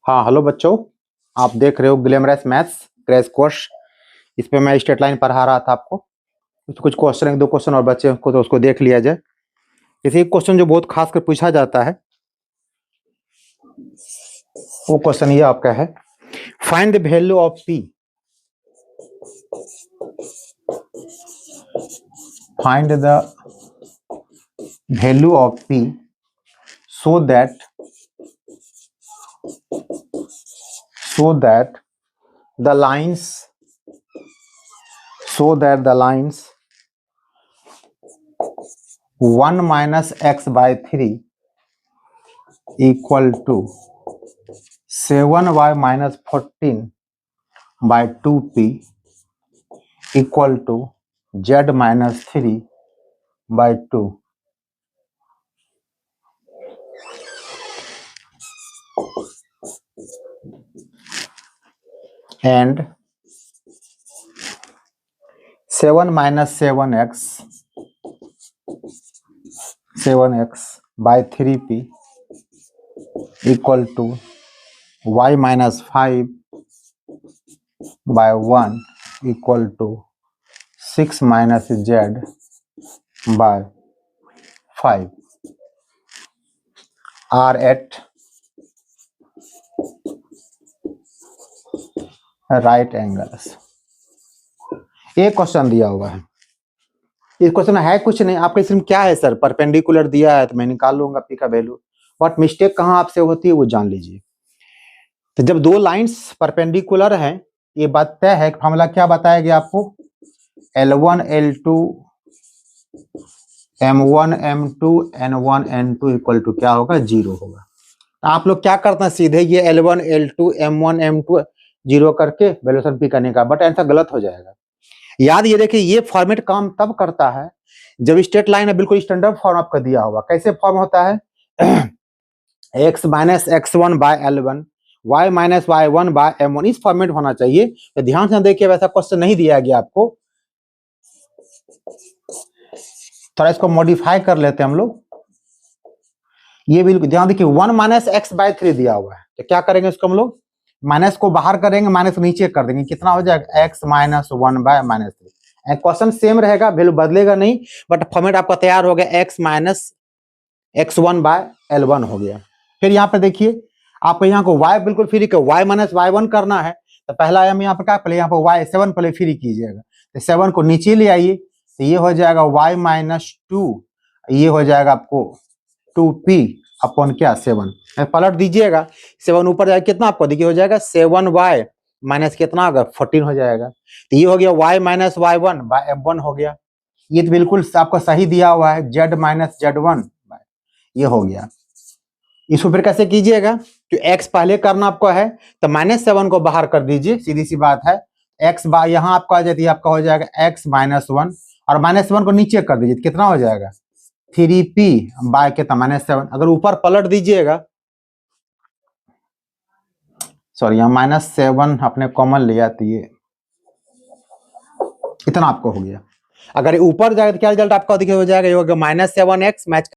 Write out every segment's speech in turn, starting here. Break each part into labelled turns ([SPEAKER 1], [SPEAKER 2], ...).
[SPEAKER 1] हाँ हेलो बच्चों, आप देख रहे हो ग्लैमरस मैथ्स क्रैश कोर्स। इस पे मैं स्ट्रेट लाइन पढ़ा रहा था आपको। कुछ क्वेश्चन, एक दो क्वेश्चन और बच्चे को तो उसको देख लिया जाए। जैसे एक क्वेश्चन जो बहुत खास कर पूछा जाता है, वो क्वेश्चन ये आपका है, find the value of P. Find the value of P so that the lines so that the lines 1 minus x by 3 equal to 7y minus 14 by 2p equal to z minus 3 by 2. And 7 minus 7x by 3p equal to y minus 5 by 1 equal to 6 minus z by 5 are at right angles. एक question दिया हुआ है। ये question है कुछ नहीं, आपके इसमें क्या है सर, परपेंडिकुलर दिया है तो मैं निकाल लूंगा पी का वैल्यू। बट मिस्टेक कहाँ आपसे होती है वो जान लीजिए। तो जब दो लाइंस परपेंडिकुलर हैं, ये बात तय है। फॉर्मूला क्या बताया गया आपको, L1 L2 M1 M2 N1 N2 equal to क्या होगा, 0 होगा। आप लोग क्या करते हैं, सीधे ये L1 L2 M1 M2 0 करके वैल्यूएशन पी करने का, बट आंसर गलत हो जाएगा। याद ये देखिए, ये फॉर्मेट काम तब करता है जब स्ट्रेट लाइन है बिल्कुल स्टैंडर्ड फॉर्म आपका दिया हुआ। कैसे फॉर्म होता है, x minus x1 by L1 y minus y1 by M1, इस फॉर्मेट होना चाहिए। तो ध्यान से देखिए, वैसा क्वेश्चन नहीं दिया गया आपको। थोड़ा इसको मॉडिफाई कर लेते हैं हम लोग। ये बिल्कुल ध्यान देखिए, 1 माइनस एक्स बाय 3 दिया हुआ है, तो क्या करेंगे इसको हम लोग, माइनस को बाहर करेंगे, माइनस नीचे कर देंगे, कितना हो जाएगा x minus 1 bye minus 3। Question same रहेगा, वैल्यू बदलेगा नहीं, बट फॉर्मेट आपका तैयार हो गया, x minus x1 by L1 हो गया। फिर यहाँ पे देखिए, आपको यहाँ को y बिल्कुल फ्री कर, y माइनस y1 करना है, तो पहला हम यहाँ पे क्या, पहले यहाँ पे y7 पहले फ्री कीजिएगा, तो 7 को नीचे ले आइए, तो ये हो जाएगा y माइनस 2, ये हो जाएगा आपको 2p अपॉन क्या 7, पलट दीजिएगा, 7 ऊपर जाएगा, कितना आपको देखिए हो जाएगा 7y माइनस कितना होगा 14 हो जाएगा। तो ये हो गया y minus y1 by M1 हो गया। ये तो बिल्कुल आपको सही दिया हुआ है, z माइनस z1, ये हो गया। इसको फिर कैसे कीजिएगा, तो x पहले करना आपको है, तो माइनस 7 को बाहर कर दीजिए, सीधी सी बात है। x बाय यहाँ आपका आ जाती है, आपका हो जाएगा x माइनस 1, और माइनस 1 को नीचे कर दीजिए, कितना हो जाएगा 3p बाय कितना माइनस 7। अगर ऊपर पलट दीजिएगा, सॉरी यहाँ माइनस 7 अपने कॉमन लिया, तो ये इतना आपको हो गया। अगर ऊपर जाएगा तो क्या रिजल्ट आपका देखिए हो जाएगा, ये हो गया माइनस 7x मैच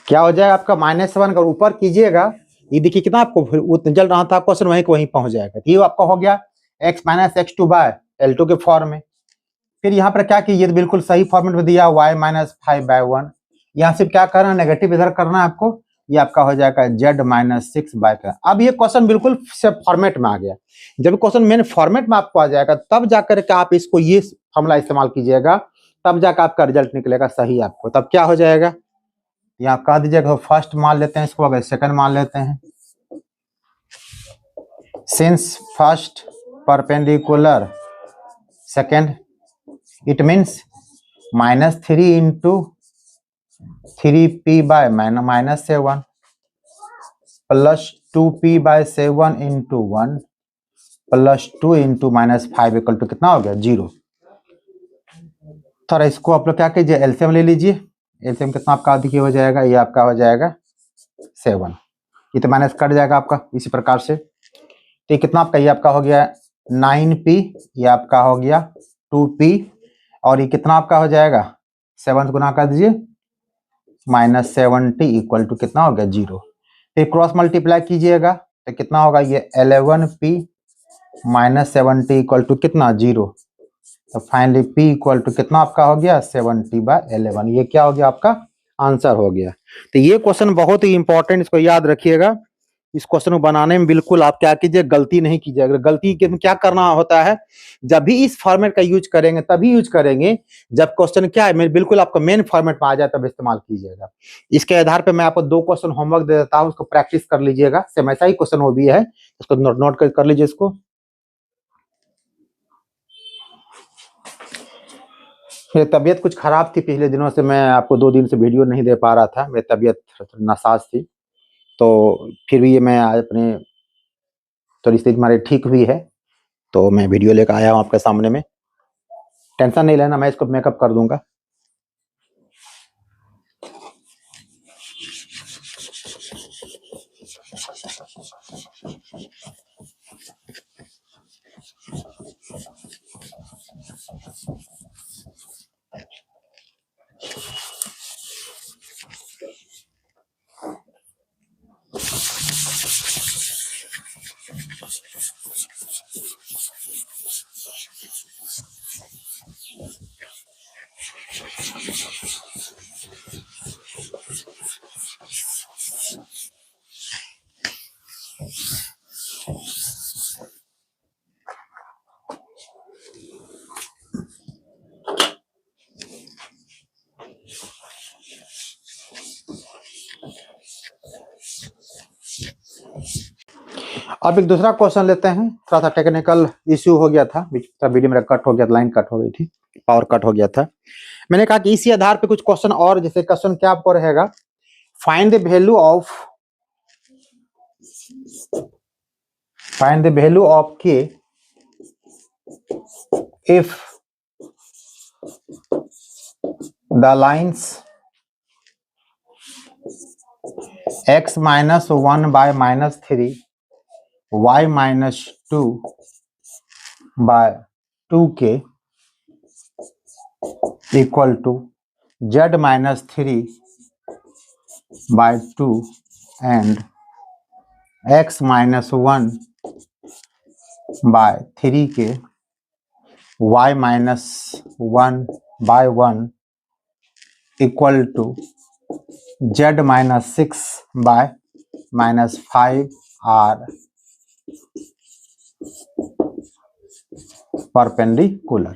[SPEAKER 1] क्या हो जाएगा आपका माइनस 7। अगर ऊपर कीजिएगा, ये देखिए कितना आपको रिजल्ट रहा था क्वेश्चन, वहीं को वहीं पहुंच जाएगा। ये आपका हो गया x minus x2 bye L2 के फॉर्म में। फिर यहाँ पर क्या कीजिए, तो बिल्कुल सही फॉर्मेट में दिया y माइनस 5 बाय 1, यहाँ सिर्फ क्या करना है, नेगेटिव इधर करना है आपको, ये आपका हो जाएगा z माइनस 6 बाय 5। अब ये क्वेश्चन बिल्कुल से फॉर्मेट में आ गया। जब क्वेश्चन मेन फॉर्मेट में आपको आ जाएगा, तब जाकर के आप इसको ये फॉर्मूला इस्तेमाल कीजिएगा, तब जाकर आपका रिजल्ट निकलेगा सही आपको। तब क्या हो जाएगा, यहाँ कह दीजिएगा, फर्स्ट मान लेते हैं इसको, अगर सेकंड मान लेते हैं। Since first perpendicular second, it means minus 3 into 3p by minus 7 plus 2p by 7 into 1 plus 2 into minus 5 equal to कितना हो गया 0। थोड़ा इसको आप लोग क्या कीजिए, एलसीएम ले लीजिए। एलसीएम कितना आपका देखिए हो जाएगा, ये आपका हो जाएगा 7, ये तो माइनस कट जाएगा आपका इसी प्रकार से। तो कितना आपका, ये आपका हो गया 9p, ये आपका हो गया 2p, और ये कितना आपका हो जाएगा 7 गुना कर दीजिए माइनस 70 इक्वल टू कितना हो गया 0। फिर क्रॉस मल्टीप्लाई कीजिएगा, तो कितना होगा ये 11p माइनस 70 इक्वल टू कितना 0। तो फाइनली p इक्वल टू कितना आपका हो गया 70/11। ये क्या हो गया आपका आंसर हो गया। तो ये क्वेश्चन बहुत ही इंपॉर्टेंट, इसको याद रखिएगा। इस क्वेश्चन को बनाने में बिल्कुल आप क्या कीजिए, गलती नहीं कीजिए। अगर गलती के क्या करना होता है, जब भी इस फॉर्मेट का यूज करेंगे तभी यूज करेंगे जब क्वेश्चन क्या है बिल्कुल आपका मेन फॉर्मेट में आ जाए, तब इस्तेमाल कीजिएगा। इसके आधार पे मैं आपको 2 क्वेश्चन होमवर्क दे देता हूं, उसको प्रैक्टिस कर लीजिएगा। सेम ऐसा ही क्वेश्चन वो भी है, उसको नोट कर लीजिए इसको। मेरी तबीयत कुछ खराब थी पिछले दिनों से, मैं आपको 2 दिन से वीडियो नहीं दे पा रहा था। मेरी तबीयत नासाज थी, तो फिर भी मैं आज अपने थोड़ी स्थिति हमारी ठीक हुई है, तो मैं वीडियो लेकर आया हूँ आपके सामने में। टेंशन नहीं लेना, मैं इसको मेकअप कर दूंगा। अब एक दूसरा क्वेश्चन लेते हैं। थोड़ा सा टेक्निकल इश्यू हो गया था, वीडियो मेरा कट हो गया, लाइन कट हो गई थी, पावर कट हो गया था। मैंने कहा कि इसी आधार पे कुछ क्वेश्चन और, जैसे क्वेश्चन क्या आपको रहेगा, find the value of k if the lines x minus 1 by minus 3, y minus 2 by 2k equal to z minus 3 by 2 and x minus 1 by 3k, y minus 1 by 1 equal to z minus 6 by minus 5 are perpendicular.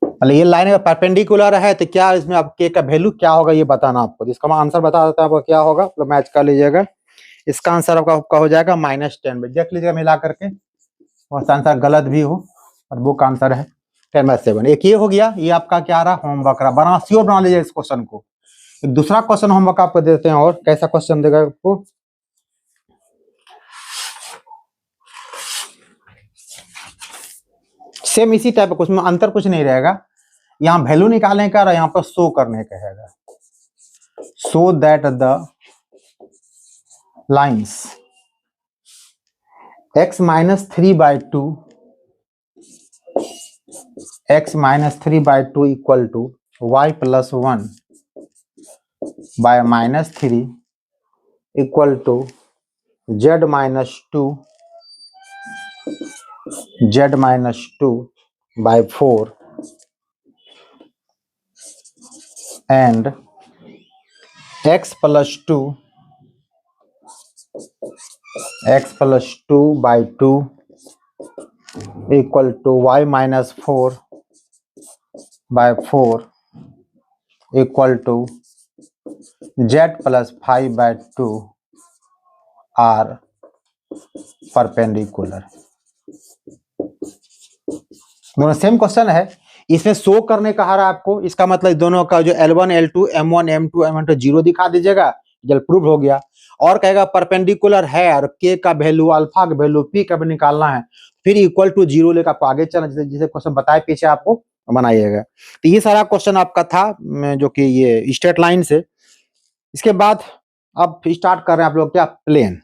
[SPEAKER 1] मतलब ये line अगर perpendicular है तो क्या इसमें अब k का value क्या होगा ये बताना आपको। जिसका मैं आंसर बता देता हूँ आपको क्या होगा, तो मैच कर लीजिएगा। इसका आंसर आपका हो जाएगा -10। देख लीजिएगा मिला करके, और आंसर गलत भी हो और वो का आंसर है 10/7। एक ये हो गया, ये आपका क्या रहा होमवर्क रहा, बना श्योर बना लीजिए इस क्वेश्चन को। एक दूसरा क्वेश्चन होमवर्क आपको देते हैं, और कैसा क्वेश्चन देगा आपको, सेम इसी टाइप का, उसमें अंतर कुछ नहीं रहेगा। यहाँ वैल्यू निकालने का और यहाँ पर शो करने का है। So that the lines x minus 3/2 equal to y plus 1 by minus 3 equal to z minus 2 by 4 and x plus 2 by 2 equal to y minus 4 by 4 equal to z plus 5 by 2 are perpendicular. दोनों same question है, इसमें show करने का रहा आपको। इसका मतलब दोनों का जो L1 L2 M1 M2 M1 0 दिखा दीजिएगा, जब प्रूव हो गया। और कहेगा परपेंडिकुलर है और k का वैल्यू, अल्फा का वैल्यू, p का भी निकालना है, फिर इक्वल टू 0 लेकर आपको आगे चलना, जैसे क्वेश्चन बताए पीछे आपको बनाइएगा। तो ये सारा क्वेश्चन आपका था जो कि ये स्ट्रेट लाइन से। इसके बाद अब स्टार्ट कर रहे हैं आप लोग क्या, प्लेन।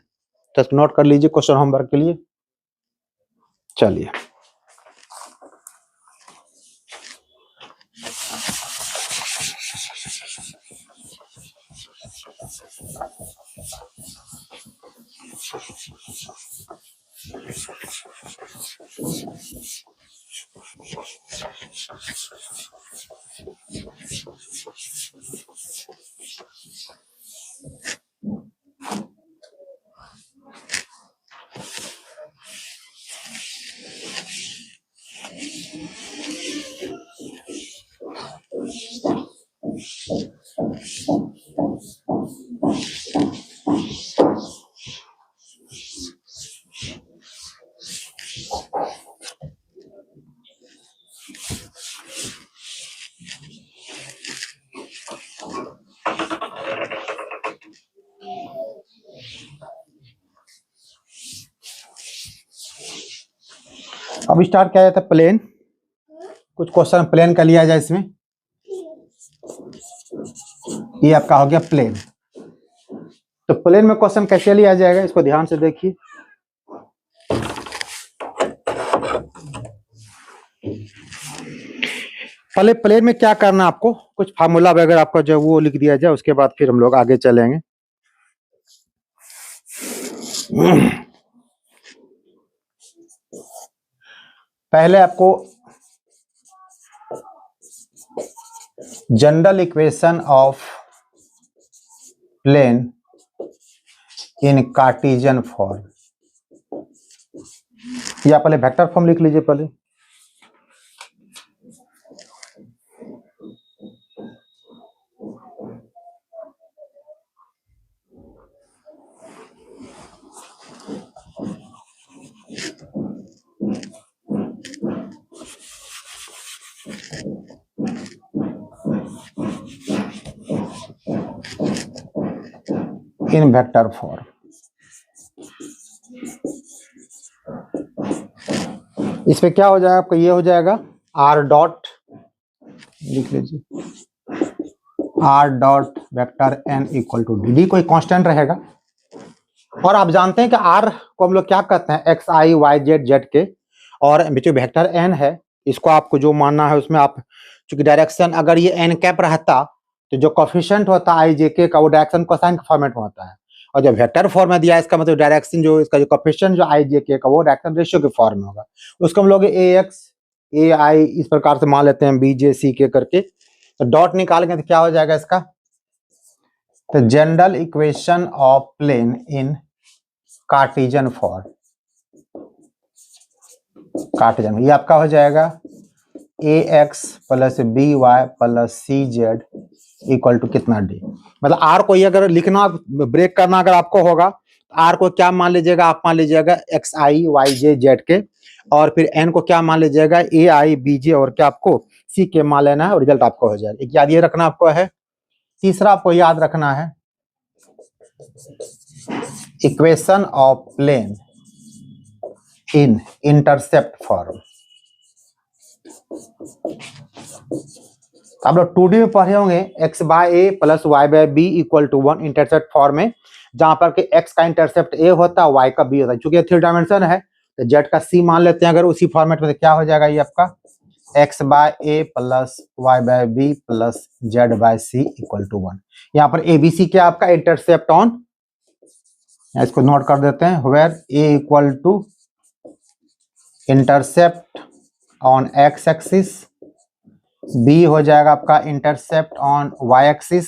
[SPEAKER 1] जस्ट नोट कर लीजिए क्वेश्चन होमवर्क के लिए। चलिए, अब स्टार्ट किया जाता है प्लेन। कुछ क्वेश्चन प्लेन का लिया जाए इसमें। ये आपका हो गया प्लेन। तो प्लेन में क्वेश्चन कैसे लिया जाएगा इसको ध्यान से देखिए। पहले प्लेन में क्या करना आपको, कुछ फार्मूला वगैरह आपको जो वो लिख दिया जाए, उसके बाद फिर हम लोग आगे चलेंगे। पहले आपको general equation of plane in Cartesian form, या पहले वेक्टर फॉर्म लिख लीजिए पहले। इन वेक्टर फॉर्म, इसमें क्या हो जाएगा आपका, ये हो जाएगा आर डॉट, लिख लीजिए r dot vector n equal to d. कोई कांस्टेंट रहेगा, और आप जानते हैं कि आर को हम लोग क्या कहते हैं, एक्स आई वाई जेड जेड के, और जो वेक्टर एन है इसको आपको जो मानना है उसमें आप, चूंकि डायरेक्शन अगर ये एन कैप रहता तो जो कोफिशिएंट होता आई जे के का वो डायरेक्शन कोसाइन के फॉर्मेट में होता है, और जब वेक्टर फॉर्म में दिया है इसका मतलब डायरेक्शन जो इसका जो कोफिशिएंट जो आई जे के का वो डायरेक्शन रेशियो के फॉर्म में होगा। उसको हम लोग ए एक्स ए आई इस प्रकार से मान लेते हैं, बी जे सी के करके। तो डॉट निकालेंगे तो क्या हो जाएगा इसका, तो general equation of plane in Cartesian form, Cartesian ये आपका हो जाएगा A X plus B Y plus C Z equal to कितना डी। मतलब आर को ये अगर लिखना ब्रेक करना अगर आपको होगा, आर को क्या मान लीजिएगा, आप मान लीजिएगा एक्स आई वाई जे जेड के, और फिर एन को क्या मान लीजिएगा ए आई बी जे, और क्या आपको सी के मान लेना है, और रिजल्ट आपको हो जाएगा। एक याद ये रखना आपको है। तीसरा आपको याद रखना है equation of plane in intercept form. आप लोग 2D में पढ़े होंगे x by a plus y by b equal to 1 intercept form में, जहां पर कि एक्स का इंटरसेप्ट ए होता है, वाई का बी होता है। चूंकि 3 डायमेंशन है तो जेड का सी मान लेते हैं अगर उसी फॉर्मेट में, तो क्या हो जाएगा ये आपका x by a plus y by b plus z by c equal to 1। यहाँ पर ए बी सी क्या आपका इंटरसेप्ट ऑन, इसको नोट कर देते हैं, where a equal to intercept on x axis, b हो जाएगा आपका इंटरसेप्ट ऑन वाई एक्सिस,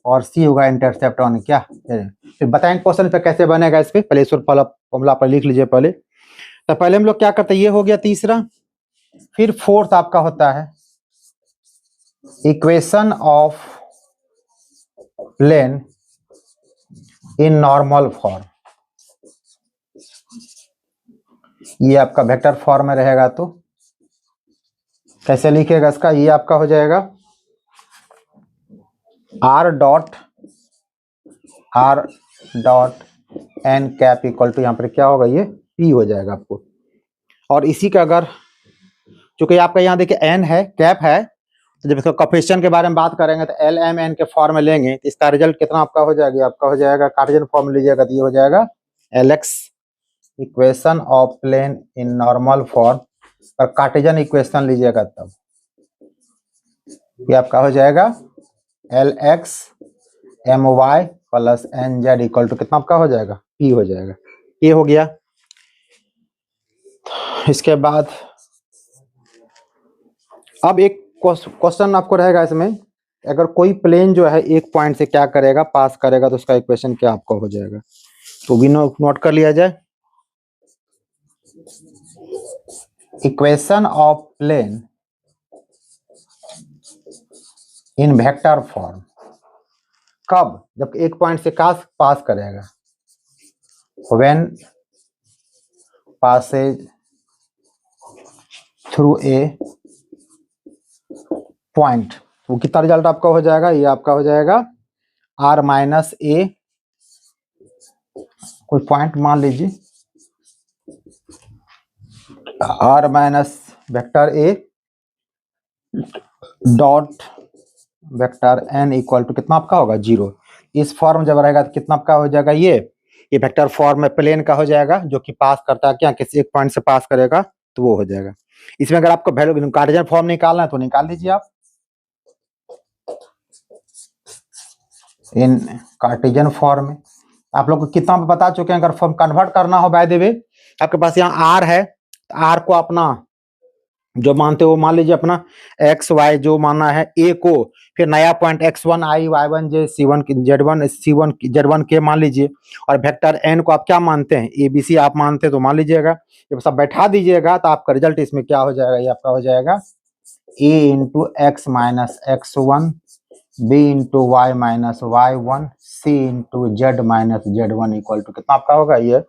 [SPEAKER 1] और सी होगा इंटरसेप्ट ऑन क्या। फिर बताएंगे क्वेश्चन पे कैसे बनेगा इस पे, पहले इस फॉर्मूला पर लिख लीजिए पहले। तो पहले हम लोग क्या करते हैं, ये हो गया तीसरा। फिर फोर्थ आपका होता है equation of plane in normal form. ये आपका वेक्टर फॉर्म में रहेगा, तो कैसे लिखेगा इसका, ये आपका हो जाएगा r dot n cap equal to, यहाँ पर क्या होगा ये पी हो जाएगा आपको। और इसी का अगर चूंकि आपका यहाँ देखिए एन है कैप है, तो जब इसका कोफिशिएंट के बारे में बात करेंगे तो एल एम एन के फॉर्म में लेंगे तो इसका रिजल्ट कितना आपका हो जाएगा, आपका हो जाएगा कार्टेशियन फॉर्म में लीजिएगा तो ये हो जाएगा l x equation of plane in normal form, और कार्टेशियन इक्वेशन लीजिएगा तब ये आपका हो जाएगा l x m y plus n z equal to कितना आपका हो जाएगा पी हो जाएगा। ये हो गया। इसके बाद अब एक क्वेश्चन आपको रहेगा इसमें, अगर कोई प्लेन जो है एक पॉइंट से क्या करेगा, पास करेगा, तो उसका इक्वेशन क्या आपका हो जाएगा, तो भी नोट कर लिया जाए। Equation of plane in vector form, कब, जब एक पॉइंट से पास करेगा, when passes through a point, वो कितना रिजल्ट आपका हो जाएगा, ये आपका हो जाएगा r माइनस ए, कोई पॉइंट मान लीजिए r minus vector a dot vector n equal to कितना आपका होगा 0। इस फॉर्म जब रहेगा तो कितना आपका हो जाएगा, ये वेक्टर फॉर्म में प्लेन का हो जाएगा, जो कि पास करता है क्या, किसी एक पॉइंट से पास करेगा, तो वो हो जाएगा। इसमें अगर आपको वैल्यू कार्टेशियन फॉर्म निकालना है तो निकाल लीजिए आप। इन कार्टेशियन फॉर्म में आप लोग को कितना बता चुके हैं, अगर फॉर्म कन्वर्ट करना हो बाय द वे, आपके पास यहाँ r है, r को अपना जो मानते हो मान लीजिए अपना एक्स वाई जो मानना है ए को, फिर नया point x1 i y1 j c1 z1 c1 z1 के मान लीजिए, और वेक्टर n को आप क्या मानते हैं, ए बी सी आप मानते हैं, तो मान लीजिएगा, जब सब बैठा दीजिएगा तो आपका रिजल्ट इसमें क्या हो जाएगा, ये आपका हो जाएगा a into x minus x1 b into y minus y1 c into z minus z1 equal to कितना आपका होगा, ये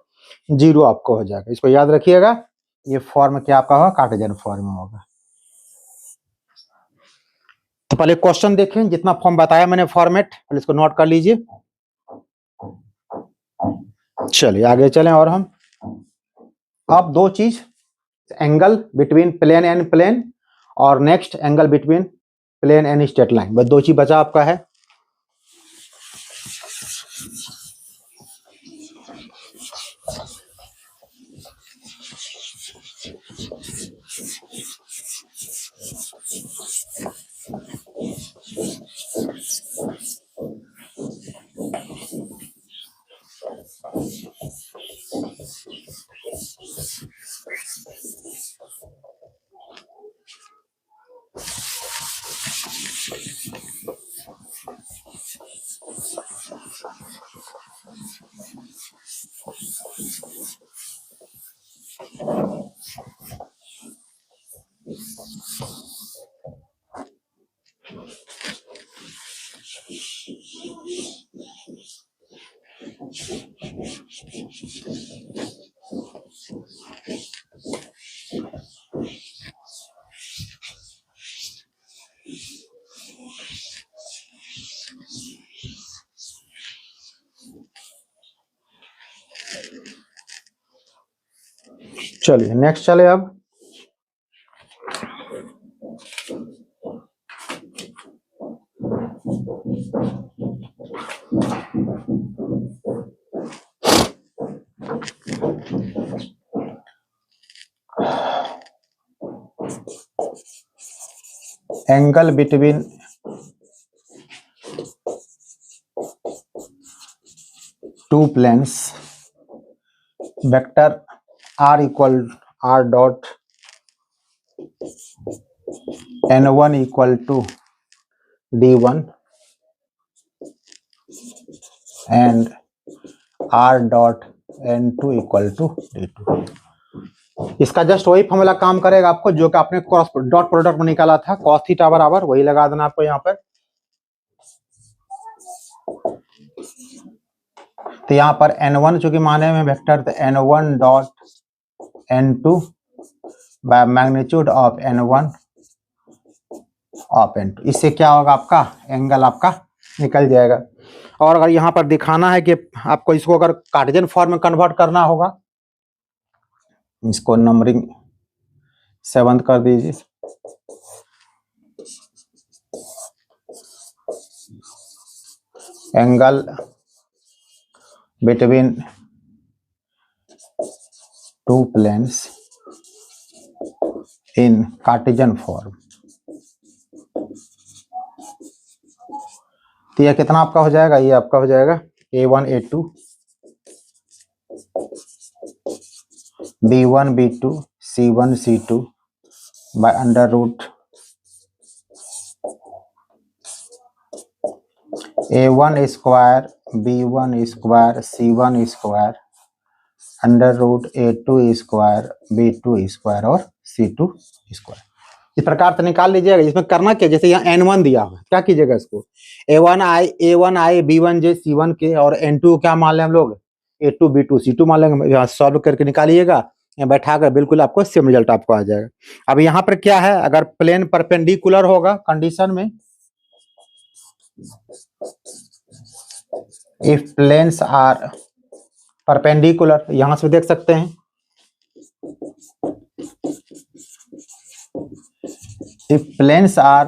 [SPEAKER 1] 0 आपको हो जाएगा। इसको याद रखिएगा, ये फॉर्म क्या आपका होगा, कार्टेशियन फॉर्म में होगा। तो पहले क्वेश्चन देखें, जितना फॉर्म बताया मैंने फॉर्मेट, पहले इसको नोट कर लीजिए। चलिए आगे चलें, और हम अब दो चीज, angle between plane and plane, और next angle between plane and straight line, बस दो चीज बचा आपका है। चलिए नेक्स्ट चले अब, angle between two planes, vector r equal r dot n1 equal to d1 and r dot n2 equal to d2। इसका जस्ट वही फॉर्मूला काम करेगा आपको, जो कि आपने क्रॉस डॉट प्रोडक्ट में निकाला था, cos थीटा बराबर वही लगा देना आपको यहाँ पर। तो यहाँ पर n1 चूंकि माने में वेक्टर, तो n1 dot n2 bye magnitude of n1 of n2, इससे क्या होगा, आपका एंगल आपका निकल जाएगा। और अगर यहाँ पर दिखाना है कि आपको इसको अगर कार्टेशियन फॉर्म में कन्वर्ट करना होगा, इसको नंबरिंग 7 कर दीजिए। एंगल बिटवीन टू प्लेन्स इन कार्टेशियन फॉर्म, तो यह कितना आपका हो जाएगा, ये आपका हो जाएगा a1 a2 B1 B2 C1 C2 by under root A1 square B1 square C1 square under root A2 square B2 square और C2 स्क्वायर। इस प्रकार से निकाल लीजिएगा। इसमें करना क्या, जैसे यहाँ N1 दिया हुआ है, क्या कीजिएगा इसको A1I B1J C1 के और N2 क्या मान लें हम लोग, A2 B2 C2 मान लेंगे। यहाँ सॉल्व करके निकालिएगा, यहाँ बैठा कर बिल्कुल आपको सेम रिजल्ट आपको आ जाएगा। अब यहाँ पर क्या है, अगर प्लेन परपेंडिकुलर होगा कंडीशन में, इफ प्लेन्स आर परपेंडिकुलर, यहां से देख सकते हैं इफ प्लेन्स आर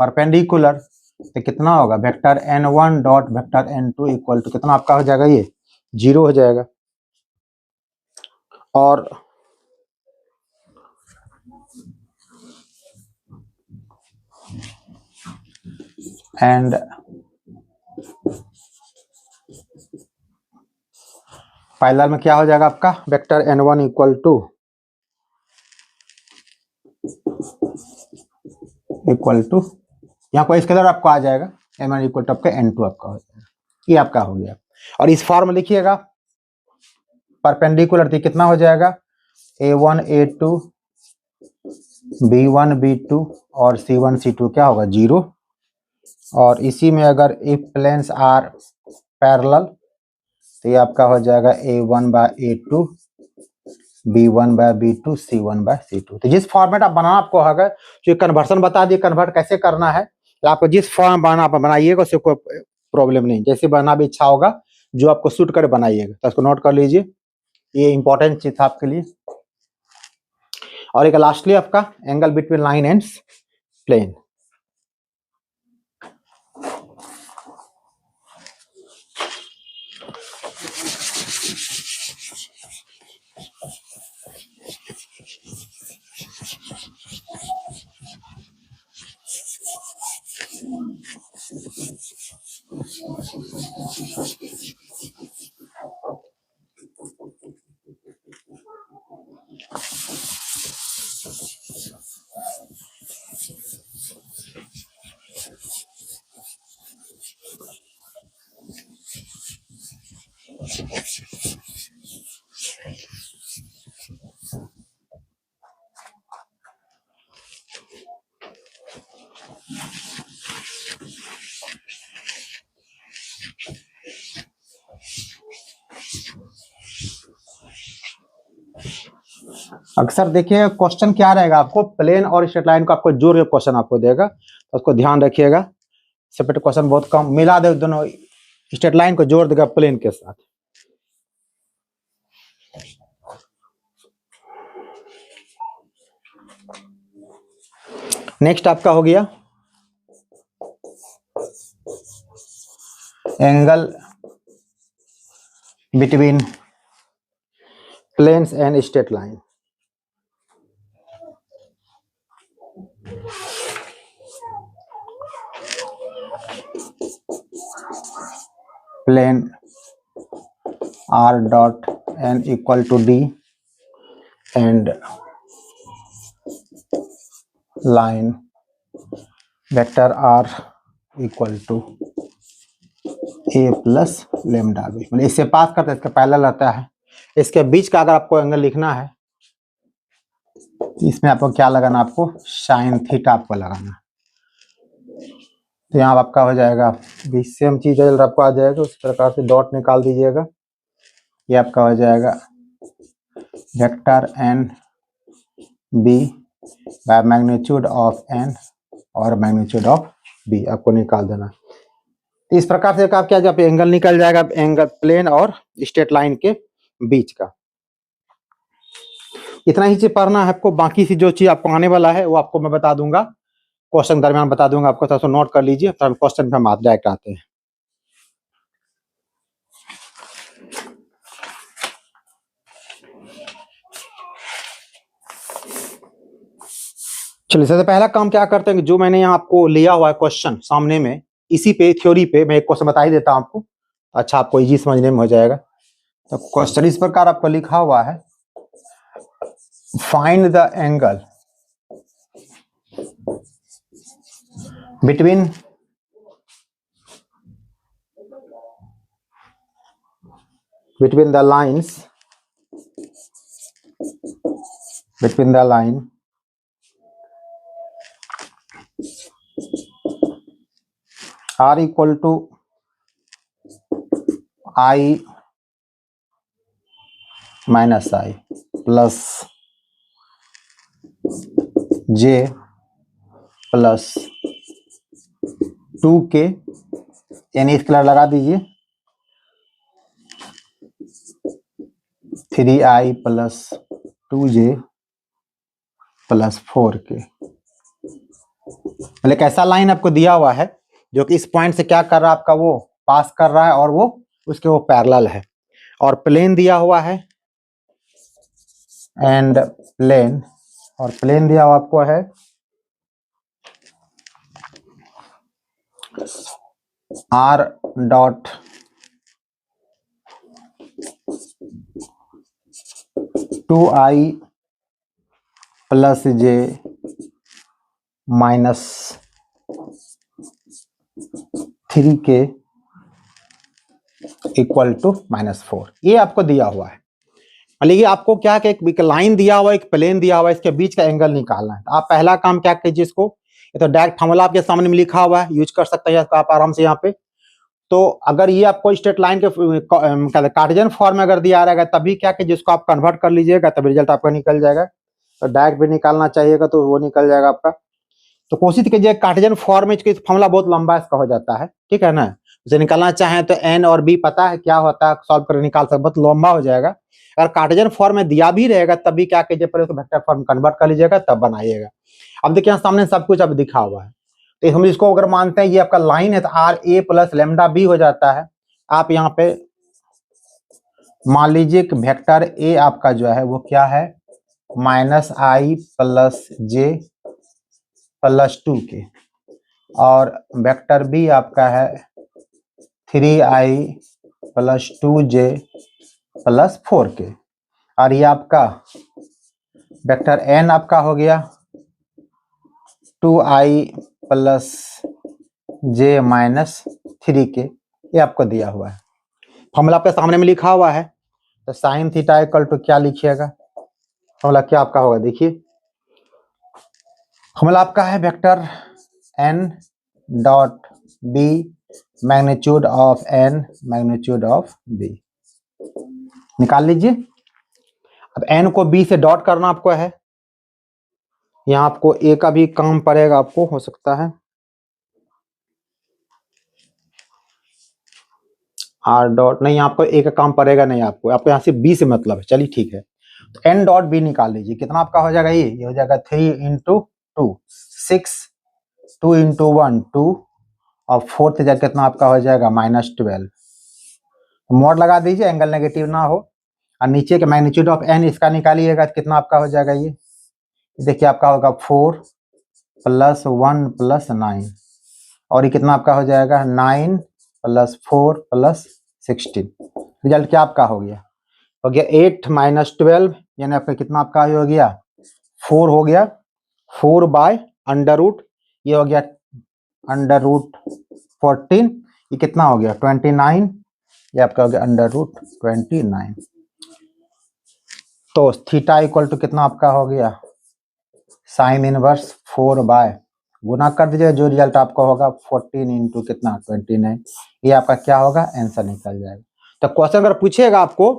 [SPEAKER 1] परपेंडिकुलर तो कितना होगा, vector n1 dot vector n2 equal to कितना आपका हो जाएगा, ये 0 हो जाएगा। और एंड पैरेलल में क्या हो जाएगा आपका, वेक्टर n1 इक्वल टू यहाँ कोई स्केलर आपको आ जाएगा, n1 इक्वल टू आपका n2 आपका हो जाएगा। ये आपका हो गया। और इस फॉर्म लिखिएगा, परपेंडिकुलर थी कितना हो जाएगा, A1 A2 B1 B2 और C1 C2 क्या होगा, 0। और इसी में अगर इफ प्लेन्स आर पैरेलल तो ये आपका हो जाएगा A1 bye A2 B1 bye B2 C1 bye C2। तो जिस फॉर्मेट आप बनाना आपको होगा, जो कन्वर्सन बता दिए कन्वर्ट कैसे करना है, तो आपको जिस फॉर्म बनाना आप बनाइएगा, उससे कोई प्रॉब्लम नहीं, जैसे बनाना भी इच्छा होगा जो आपको सूट कर बनाइएगा। तो इसको नोट कर लीजिए, ये इंपॉर्टेंट चीज था आपके लिए। और एक लास्टली आपका angle between line and plane. अक्सर देखिए क्वेश्चन क्या रहेगा, आपको प्लेन और स्ट्रेट लाइन को आपको जोड़ के क्वेश्चन आपको देगा, तो उसको ध्यान रखिएगा। सेपरेट क्वेश्चन बहुत कम, मिला दे दोनों, स्ट्रेट लाइन को जोड़ देगा प्लेन के साथ। नेक्स्ट आपका हो गया angle between planes and straight line. Plane R dot n equal to D and line vector R equal to A plus lambda B। मतलब इससे पास करते हैं, इसका पैरेलल रहता है। इसके बीच का अगर आपको एंगल लिखना है, इसमें आपको क्या लगाना, आपको साइन थीटा आपको लगाना। तो यहाँ आपका हो जाएगा भी सेम चीज आपको आ जाएगा, उस प्रकार से डॉट निकाल दीजिएगा। ये आपका हो जाएगा vector n b by magnitude of n और मैग्नीट्यूड ऑफ बी आपको निकाल देना। तो इस प्रकार से आप क्या, जब एंगल निकल जाएगा, एंगल प्लेन और स्ट्रेट लाइन के बीच का। इतना ही चीज पढ़ना है आपको, बाकी सी जो चीज आपको आने वाला है वो आपको मैं बता दूंगा, क्वेश्चन दरमियान बता दूंगा आपको, थोड़ा सा नोट कर लीजिए। तो हम क्वेश्चन पे हम डायरेक्ट आते हैं। चलिए, सबसे पहला काम क्या करते हैं, जो मैंने यहाँ आपको लिया हुआ है क्वेश्चन सामने में, इसी पे थ्योरी पे मैं एक क्वेश्चन बता ही देता हूँ आपको, अच्छा आपको इजी समझने में हो जाएगा। तो क्वेश्चन इस प्रकार आपको लिखा हुआ है, find the angle between the lines, between the line r equal to I minus I plus j plus 2k, यानी इस कलर लगा दीजिए 3i plus 2j plus 4k। मतलब कैसा लाइन आपको दिया हुआ है जो कि इस पॉइंट से क्या कर रहा है, आपका वो पास कर रहा है और वो उसके वो पैरेलल है, और प्लेन दिया हुआ है एंड प्लेन, और प्लेन दिया हुआ आपको है r dot two i plus j minus 3k equal to -4। ये आपको दिया हुआ है। लेकिन आपको क्या कि एक लाइन दिया हुआ है, एक प्लेन दिया हुआ है, इसके बीच का एंगल निकालना है। तो आप पहला काम क्या कीजिए, इसको ये तो डायरेक्ट फॉर्मूला आपके सामने में लिखा हुआ है, यूज कर सकते हैं आप आराम से यहाँ पे। तो अगर ये आपको स्ट्रेट लाइन के कार्टेशियन फॉर्म में अगर दिया रहेगा तभी क्या कि जिसको आप कन्वर्ट कर लीजिएगा तभी रिजल्ट आपका निकल जाएगा। तो डायरेक्ट भी निकालना चाहिएगा तो वो निकल जाएगा आपका। तो कोशिश कीजिए कार्टेशियन फॉर्म में, फॉर्मूला बहुत लंबा इसका हो जाता है, ठीक है ना। उसे निकालना चाहें तो एन और बी पता है क्या होता है, सॉल्व कर निकाल सकते, बहुत लंबा हो जाएगा। अगर कार्टेशियन फॉर्म में दिया भी रहेगा तभी क्या कीजिए, पहले उसको वेक्टर फॉर्म कन्वर्ट कर लीजिएगा तब बनाइएगा। अब देखिए यहाँ सामने सब कुछ अब दिखा हुआ है, तो हम इसको अगर मानते हैं ये आपका लाइन है तो r a plus lambda b हो जाता है। आप यहाँ पे मान लीजिए कि वेक्टर ए आपका जो है वो क्या है, -i plus J plus 2k, और वेक्टर बी आपका है 3i plus 2j plus 4k, और ये आपका वेक्टर n आपका हो गया 2i plus j minus 3k। ये आपको दिया हुआ है, फॉर्मूला आपके सामने में लिखा हुआ है। तो साइन थीटा इक्वल टू क्या लिखिएगा, फॉर्मूला क्या आपका होगा, देखिए फॉर्मूला आपका है vector n dot b magnitude of n magnitude of b, निकाल लीजिए। अब n को b से डॉट करना आपको है, यहाँ आपको a का भी काम पड़ेगा, आपको हो सकता है r डॉट नहीं, आपको a का काम पड़ेगा नहीं, आपको यहाँ से b से मतलब है। चलिए ठीक है, तो n डॉट b निकाल लीजिए, कितना आपका हो जाएगा, ये हो जाएगा 3 इंटू 2 6, 2 इंटू 1 2, और 4 जगह कितना आपका हो जाएगा -12। मोड लगा दीजिए, एंगल नेगेटिव ना हो, और नीचे के मैग्नीट्यूड ऑफ n इसका निकालिएगा कितना आपका हो जाएगा, ये देखिए आपका होगा 4 प्लस 1 प्लस 9, और ये कितना आपका हो जाएगा 9 प्लस 4 प्लस 16। रिजल्ट क्या आपका हो गया, 8 माइनस 12, यानी आपका कितना आपका हो गया 4 हो गया, 4 बाय अंडर रूट, ये हो गया अंडर रूट 14, ये कितना हो गया 29, ये आपका हो गया अंडर रूट 29। तो थीटा इक्वल टू कितना आपका हो गया साइन इनवर्स 4 बाय, गुना कर दीजिए, जो रिजल्ट आपका होगा 14 इंटू कितना 29, ये आपका क्या होगा आंसर निकल जाएगा। तो क्वेश्चन अगर पूछेगा आपको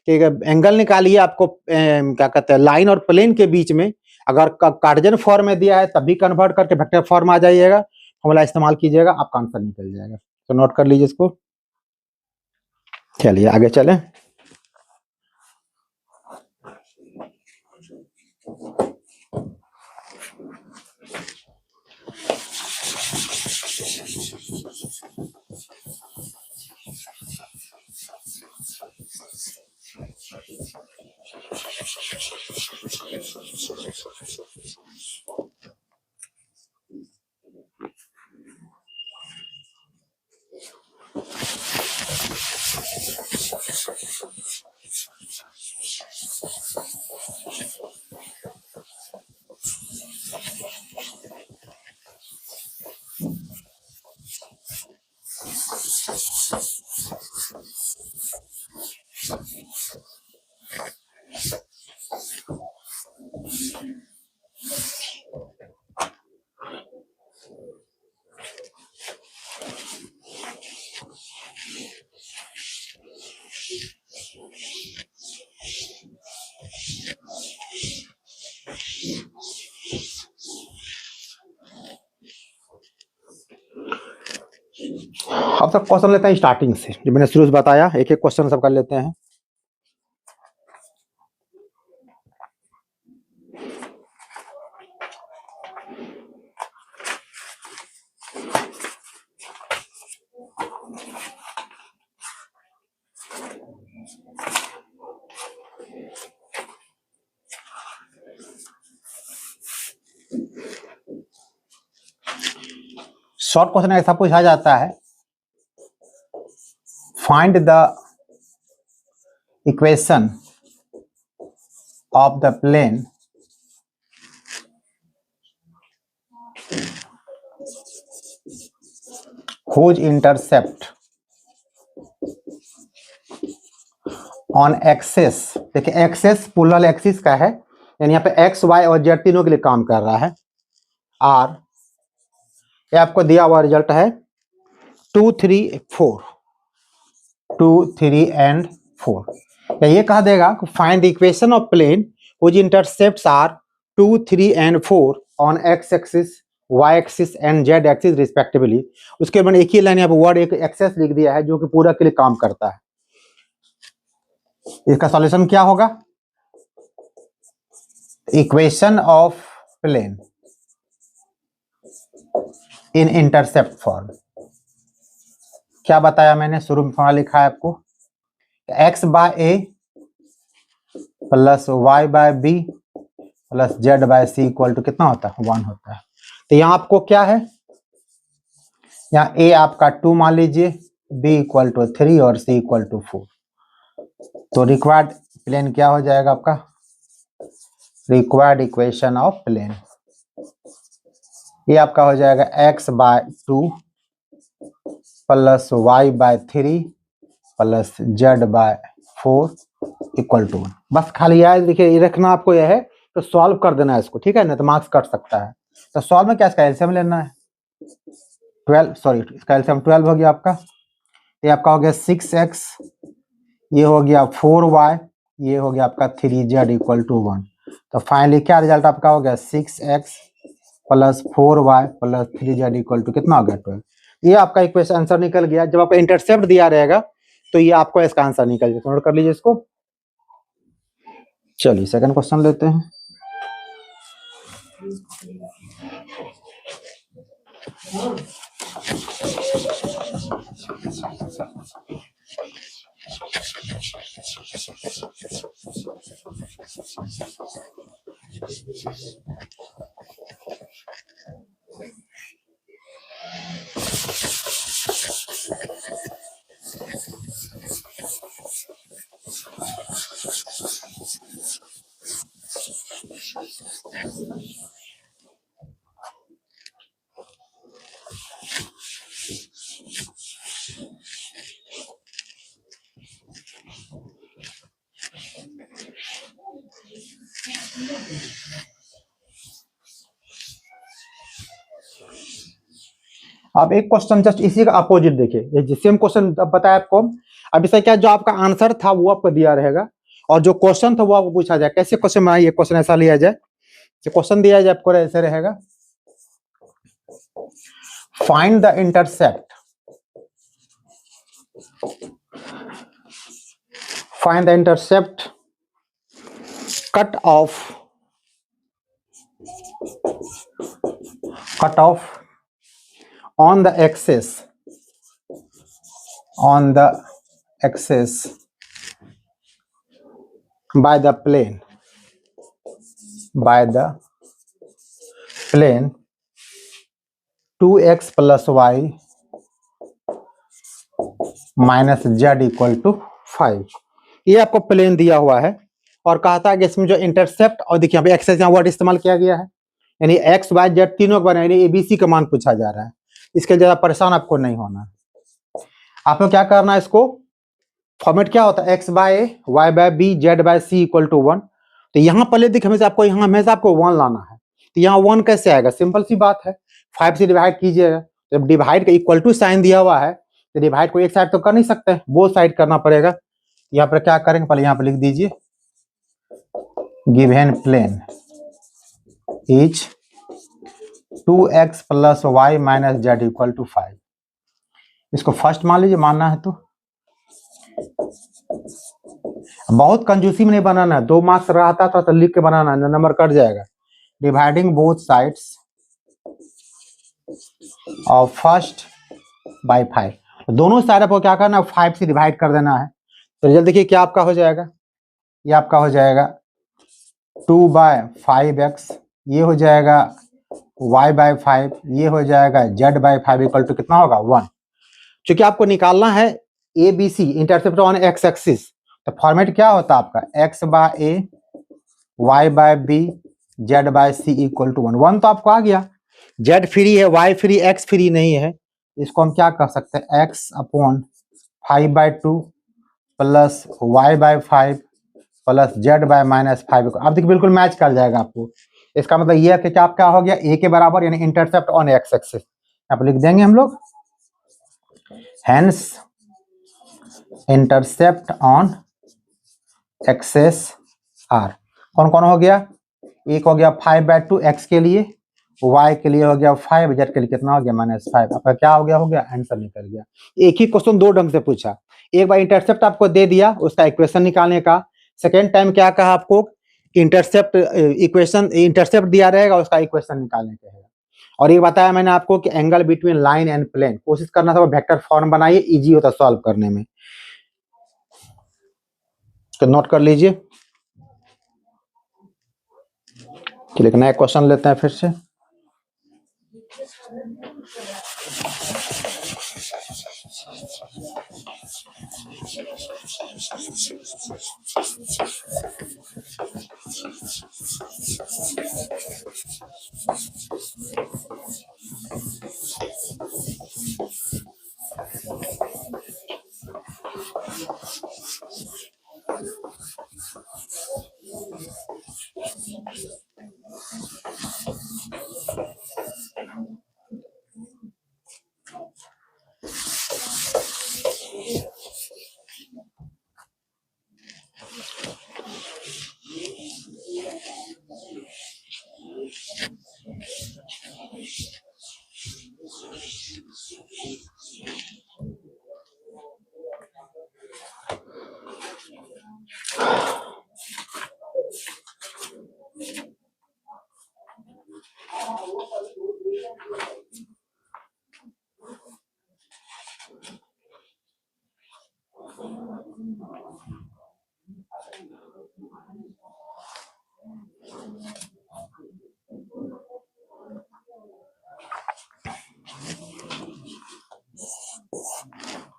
[SPEAKER 1] कि एंगल निकालिए, आपको क्या कहते हैं लाइन और प्लेन के बीच में, अगर कार्टेशियन फॉर्म में दिया है तब भी कन्वर्ट करके वेक्टर फॉर्म आ जाइएगा, फॉर्मूला इस्तेमाल कीजिएगा, आपका आंसर निकल जाएगा। तो नोट कर लीजिए इसको। चलिए आगे चलें। अब सब क्वेश्चन लेते हैं स्टार्टिंग से, जो मैंने शुरू से बताया, एक एक क्वेश्चन सब कर लेते हैं। शॉर्ट क्वेश्चन ऐसा पूछा जाता है, find the equation of the plane whose intercept on axis, देखिए एक्सेस पोलर एक्सिस का है, यानी यहाँ पे एक्स वाई और जेड तीनों के लिए काम कर रहा है। आर ये आपको दिया हुआ रिजल्ट है 2 3 4, 2 3 एंड 4। ये कहा देगा find the equation of plane which intercepts are 2 3 and 4 on x axis, y axis and z axis respectively. उसके बाद एक ही लाइन यहाँ पे वर्ड एक एक्सेस लिख दिया है जो कि पूरा के लिए काम करता है। इसका सॉल्यूशन क्या होगा? Equation of plane in intercept form. क्या बताया मैंने शुरू में, फॉर्मूला लिखा है आपको, x by a plus y by b plus z by c equal to कितना होता है? 1 होता है। तो यहाँ आपको क्या है, यहाँ ए आपका 2 मान लीजिए, बी इक्वल टू 3 और सी इक्वल टू 4। तो रिक्वायर्ड प्लेन क्या हो जाएगा आपका? रिक्वायर्ड इक्वेशन ऑफ प्लेन ये आपका हो जाएगा x by 2 plus y by 3 plus z by 4 equal to 1। बस खाली याद देखिए, ये रखना आपको यह है, तो सॉल्व कर देना है इसको, ठीक है ना, तो मार्क्स कट सकता है। तो सॉल्व में क्या इसका एलसीएम लेना है, 12, सॉरी इसका एलसीएम 12 हो गया आपका। ये आपका हो गया 6x, ये हो गया 4y, ये हो गया आपका 3z इक्वल टू 1। तो फाइनली क्या रिजल्ट आपका हो गया? 6x plus 4y plus 3z equal to कितना हो गया? 12। ये आपका इक्वेशन आंसर निकल गया। जब आपका इंटरसेप्ट दिया रहेगा तो ये आपको इसका आंसर निकल जाएगा। नोट कर लीजिए इसको। चलिए सेकंड क्वेश्चन लेते हैं। अब एक क्वेश्चन जस्ट इसी का अपोजिट देखिए, ये सेम क्वेश्चन अब बताया आपको। अब इसका क्या, जो आपका आंसर था वो आपको दिया रहेगा और जो क्वेश्चन था वो आपको पूछा जाए। कैसे क्वेश्चन बनाइए, क्वेश्चन ऐसा लिया जाए, जो क्वेश्चन दिया जाए आपको ऐसे रहेगा, find the intercept, find the intercept cut off on the axis by the plane 2x plus y minus z equal to 5। ये आपको प्लेन दिया हुआ है और कहा था कि इसमें जो इंटरसेप्ट, और देखिए यहाँ पे एक्सेस यहाँ वर्ड इस्तेमाल किया गया है, यानी एक्स वाई जेड तीनों का यानी एबीसी का मान पूछा जा रहा है। इसके ज्यादा परेशान आपको नहीं होना। आपको क्या करना है, इसको फॉर्मेट क्या होता है, x by a y by b z by c equal to 1। तो यहाँ पहले देखिए हमेशा आपको 1 लाना है। तो यहाँ 1 कैसे आएगा, सिंपल सी बात है, 5 से डिवाइड कीजिएगा। जब डिवाइड का इक्वल टू साइन दिया हुआ है तो डिवाइड को एक साइड तो कर नहीं सकते, बोथ साइड करना पड़ेगा। यहाँ पर क्या करेंगे, पहले यहाँ पर लिख दीजिए given plane is 2x plus y minus z equal to 5। इसको फर्स्ट मान लीजिए, मानना है तो बहुत कंजूसी में नहीं बनाना है, 2 मार्क्स रहता था तो लिख के बनाना है, नंबर कट जाएगा। Dividing both sides of first by 5, दोनों साइड आपको क्या करना है, 5 से डिवाइड कर देना है। तो रिजल्ट देखिए क्या आपका हो जाएगा, ये आपका हो जाएगा 2/5x, ये हो जाएगा y/5, ये हो जाएगा z/5 इक्वल टू कितना होगा 1। क्योंकि आपको निकालना है a b c intercept on x axis, तो फॉर्मेट क्या होता है आपका x/a y/b z/c equal to 1। 1 तो आपको आ गया, z फ्री है, y फ्री, x फ्री नहीं है। इसको हम क्या कर सकते हैं, x/5/2 plus y/5 plus z/-5। अब देखिए बिल्कुल मैच कर जाएगा आपको। इसका मतलब ये है कि क्या आपका हो गया a के बराबर, यानी इंटरसेप्ट ऑन एक्स एक्सिस। यहाँ पर लिख देंगे हम लोग, hence intercept on axes are. कौन कौन हो गया, एक हो गया 5/2 x के लिए, y के लिए हो गया 5, z के लिए कितना हो गया -5। आपका क्या हो गया आंसर निकल गया। एक ही क्वेश्चन 2 ढंग से पूछा, एक बार इंटरसेप्ट आपको दे दिया, उसका इक्वेशन निकालने का। सेकेंड टाइम क्या कहा आपको, इंटरसेप्ट दिया रहेगा, उसका इक्वेशन निकालने का है। और ये बताया मैंने आपको कि angle between line and plane, कोशिश करना था वो वेक्टर फॉर्म बनाइए, इजी होता सॉल्व करने में। तो नोट कर लीजिए। चलिए नया क्वेश्चन लेते हैं फिर से।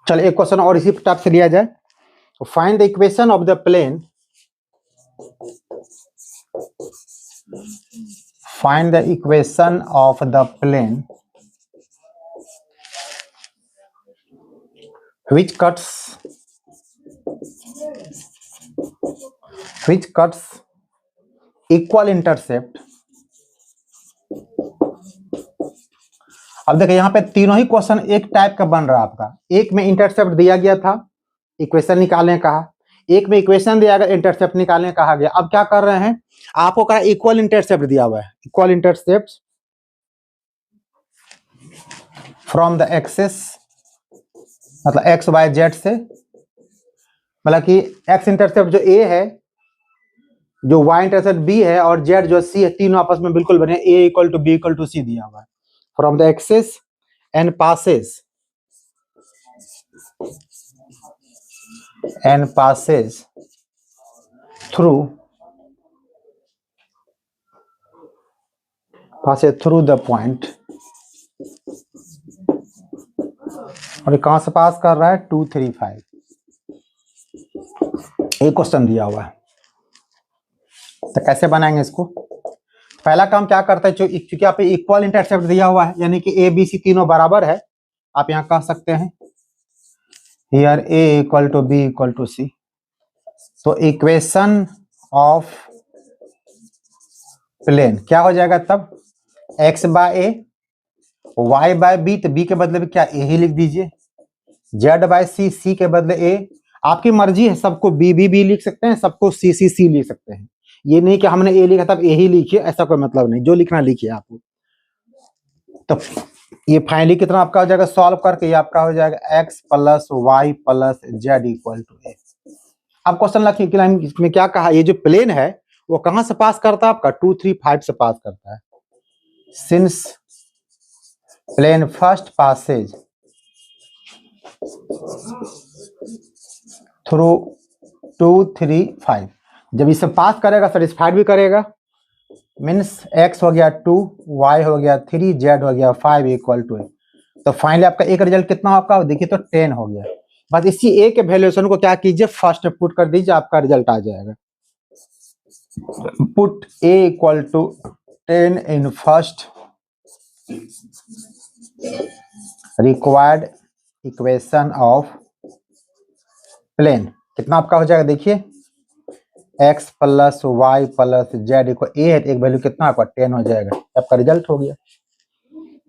[SPEAKER 1] चलिए एक क्वेश्चन और इसी टाइप से लिया जाए। Find the equation of the plane, find the equation of the plane which cuts equal intercept। अब देखिए यहाँ पे तीनों ही क्वेश्चन एक टाइप का बन रहा है आपका। एक में इंटरसेप्ट दिया गया था, इक्वेशन निकालने कहा, एक में इक्वेशन दिया गया, इंटरसेप्ट निकालने कहा गया। अब क्या कर रहे हैं, आपको कहा इक्वल इंटरसेप्ट दिया हुआ है, equal intercept from the axes, मतलब एक्स वाई जेड से, मतलब कि एक्स इंटरसेप्ट जो ए है, जो वाई इंटरसेप्ट बी है, और जेड जो सी है, तीनों आपस में बिल्कुल बने, A equal to B equal to C दिया हुआ है। From the axes and passes through the point। और कहां से पास कर रहा है, 2 3 5। एक क्वेश्चन दिया हुआ है, तो कैसे बनाएंगे इसको। पहला काम क्या करता है, क्योंकि आप इक्वल इंटरसेप्ट दिया हुआ है, यानी कि ए बी सी तीनों बराबर है, आप यहां कह सकते हैं here A equal to B equal to C. तो इक्वेशन ऑफ प्लेन क्या हो जाएगा तब, x/a y/b, तो b के बदले में क्या a ही लिख दीजिए, z/c c के बदले a। आपकी मर्जी है, सबको b भी लिख सकते हैं, सबको c लिख सकते हैं। ये नहीं कि हमने ए लिखा तब ए ही लिखिए, ऐसा कोई मतलब नहीं, जो लिखना लिखिए आप। तो ये फाइनली कितना आपका हो जाएगा, सॉल्व करके ये आपका हो जाएगा X plus Y plus Z equal to A. अब क्वेश्चन लखी इसमें क्या कहा, ये जो प्लेन है वो कहां से पास करता है, आपका 2 3 5 से पास करता है। Since plane first passes through 2 3 5, जब इसे पास करेगा सेटिस्फाइड भी करेगा, मीन्स एक्स हो गया 2, वाई हो गया 3, जेड हो गया 5 इक्वल टू ए। तो फाइनली आपका एक रिजल्ट कितना आपका देखिए तो 10 हो गया। बस इसी ए के वैल्यूएशन को क्या कीजिए, फर्स्ट में पुट कर दीजिए, आपका रिजल्ट आ जाएगा। Put A equal to 10 in first required equation of plane, कितना आपका हो जाएगा देखिए, X plus Y plus Z equal A है, एक वैल्यू कितना आपका 10 हो जाएगा, आपका रिजल्ट हो गया।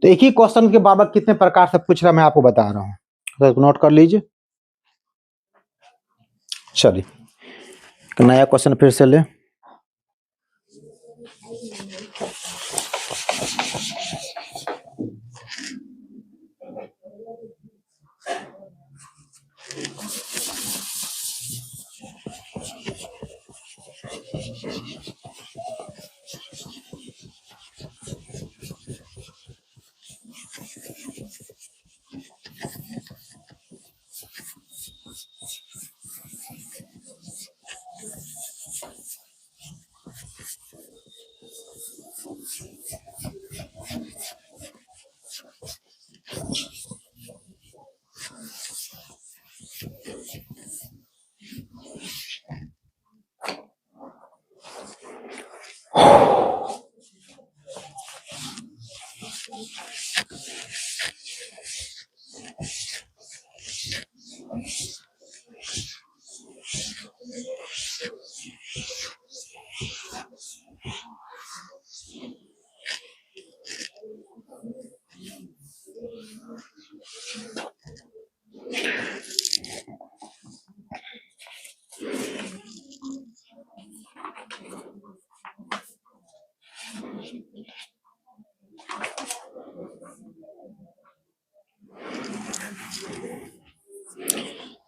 [SPEAKER 1] तो एक ही क्वेश्चन के बाबा कितने प्रकार से पूछ रहा मैं आपको बता रहा हूँ, तो नोट कर लीजिए। चलिए नया क्वेश्चन फिर से ले।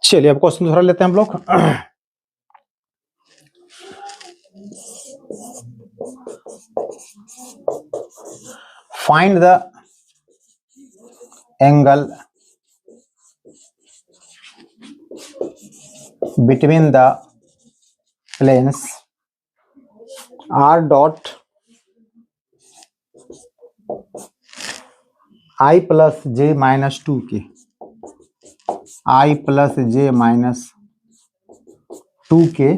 [SPEAKER 1] चलिए अब क्वेश्चन थोड़ा लेते हैं हम लोग। Find the angle between the planes r dot i plus j minus 2 k, i plus j minus 2 k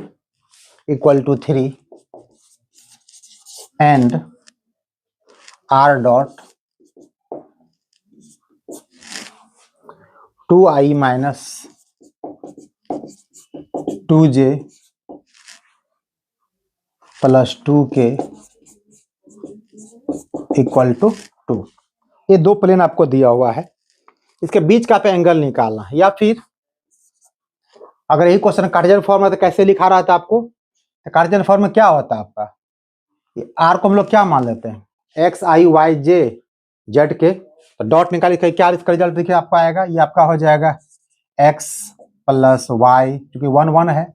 [SPEAKER 1] equal to 3 and r dot 2i minus 2j plus 2 k equal to 2। ये दो plane आपको दिया हुआ है, इसके बीच का पे angle निकालना है, या फिर अगर यही क्वेश्चन कार्टेशियन फॉर्म में तो कैसे लिखा रहा था आपको, तो कार्टेशियन फॉर्म में क्या होता है आपका, आर को हम लोग क्या मान लेते हैं, एक्स आई वाई जे जेड के, तो डॉट निकाल के क्या इसका रिजल्ट देखिए आपका आएगा, ये आपका हो जाएगा एक्स प्लस वाई क्योंकि 1 1 है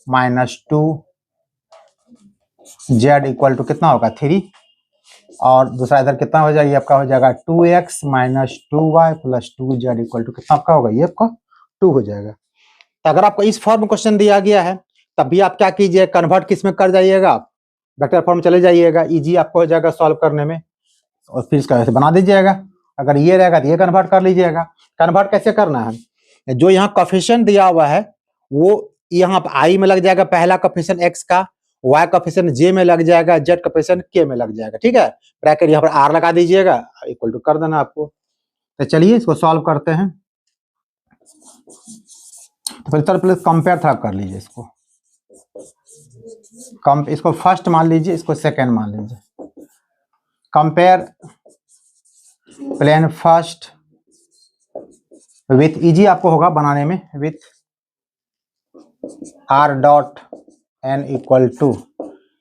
[SPEAKER 1] माइनस 2 जेड इक्वल टू कितना होगा 3, और दूसरा इधर कितना हो जाएगा, ये आपका हो जाएगा 2x minus 2y plus 2z equal to कितना आपका होगा, ये आपका 2 हो जाएगा। तो अगर आपको इस फॉर्म में क्वेश्चन दिया गया है तब भी आप क्या कीजिए, कन्वर्ट किस में कर जाइएगा, आप वेक्टर फॉर्म चले जाइएगा, इजी आपको हो जाएगा सॉल्व करने में, और फिर इसका ऐसे बना दीजिएगा। अगर ये रहेगा तो ये कन्वर्ट कर लीजिएगा। कन्वर्ट कैसे करना है, जो यहाँ कोफिशिएंट दिया हुआ है वो यहाँ आई में लग जाएगा पहला कोफिशिएंट एक्स का, y कोफिशिएंट j में लग जाएगा, z कोफिशिएंट k में लग जाएगा, ठीक है। ब्रैकेट यहाँ पर r लगा दीजिएगा, इक्वल टू कर देना आपको। तो चलिए इसको सॉल्व करते हैं। तो पहले कंपेयर थोड़ा कर लीजिए, इसको फर्स्ट मान लीजिए, इसको सेकंड मान लीजिए। Compare plane first with, easy आपको होगा बनाने में, with r dot n equal to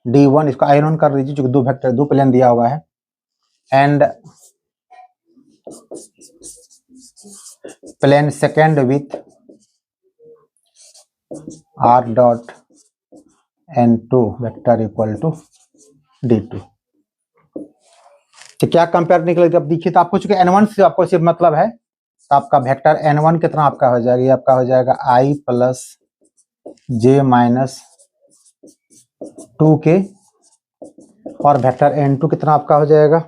[SPEAKER 1] D1 इसको I1 कर दीजिए, जो दो वेक्टर दो प्लेन दिया हुआ है, and plane second with R dot N2 vector equal to D2। तो क्या कंपेयर निकलेगा? अब देखिए, तो आपको चूंकि N1 से आपको सिर्फ मतलब है, तो आपका वेक्टर N1 कितना आपका हो जाएगा? ये आपका हो जाएगा I plus J minus 2K, और वेक्टर N2 कितना आपका हो जाएगा?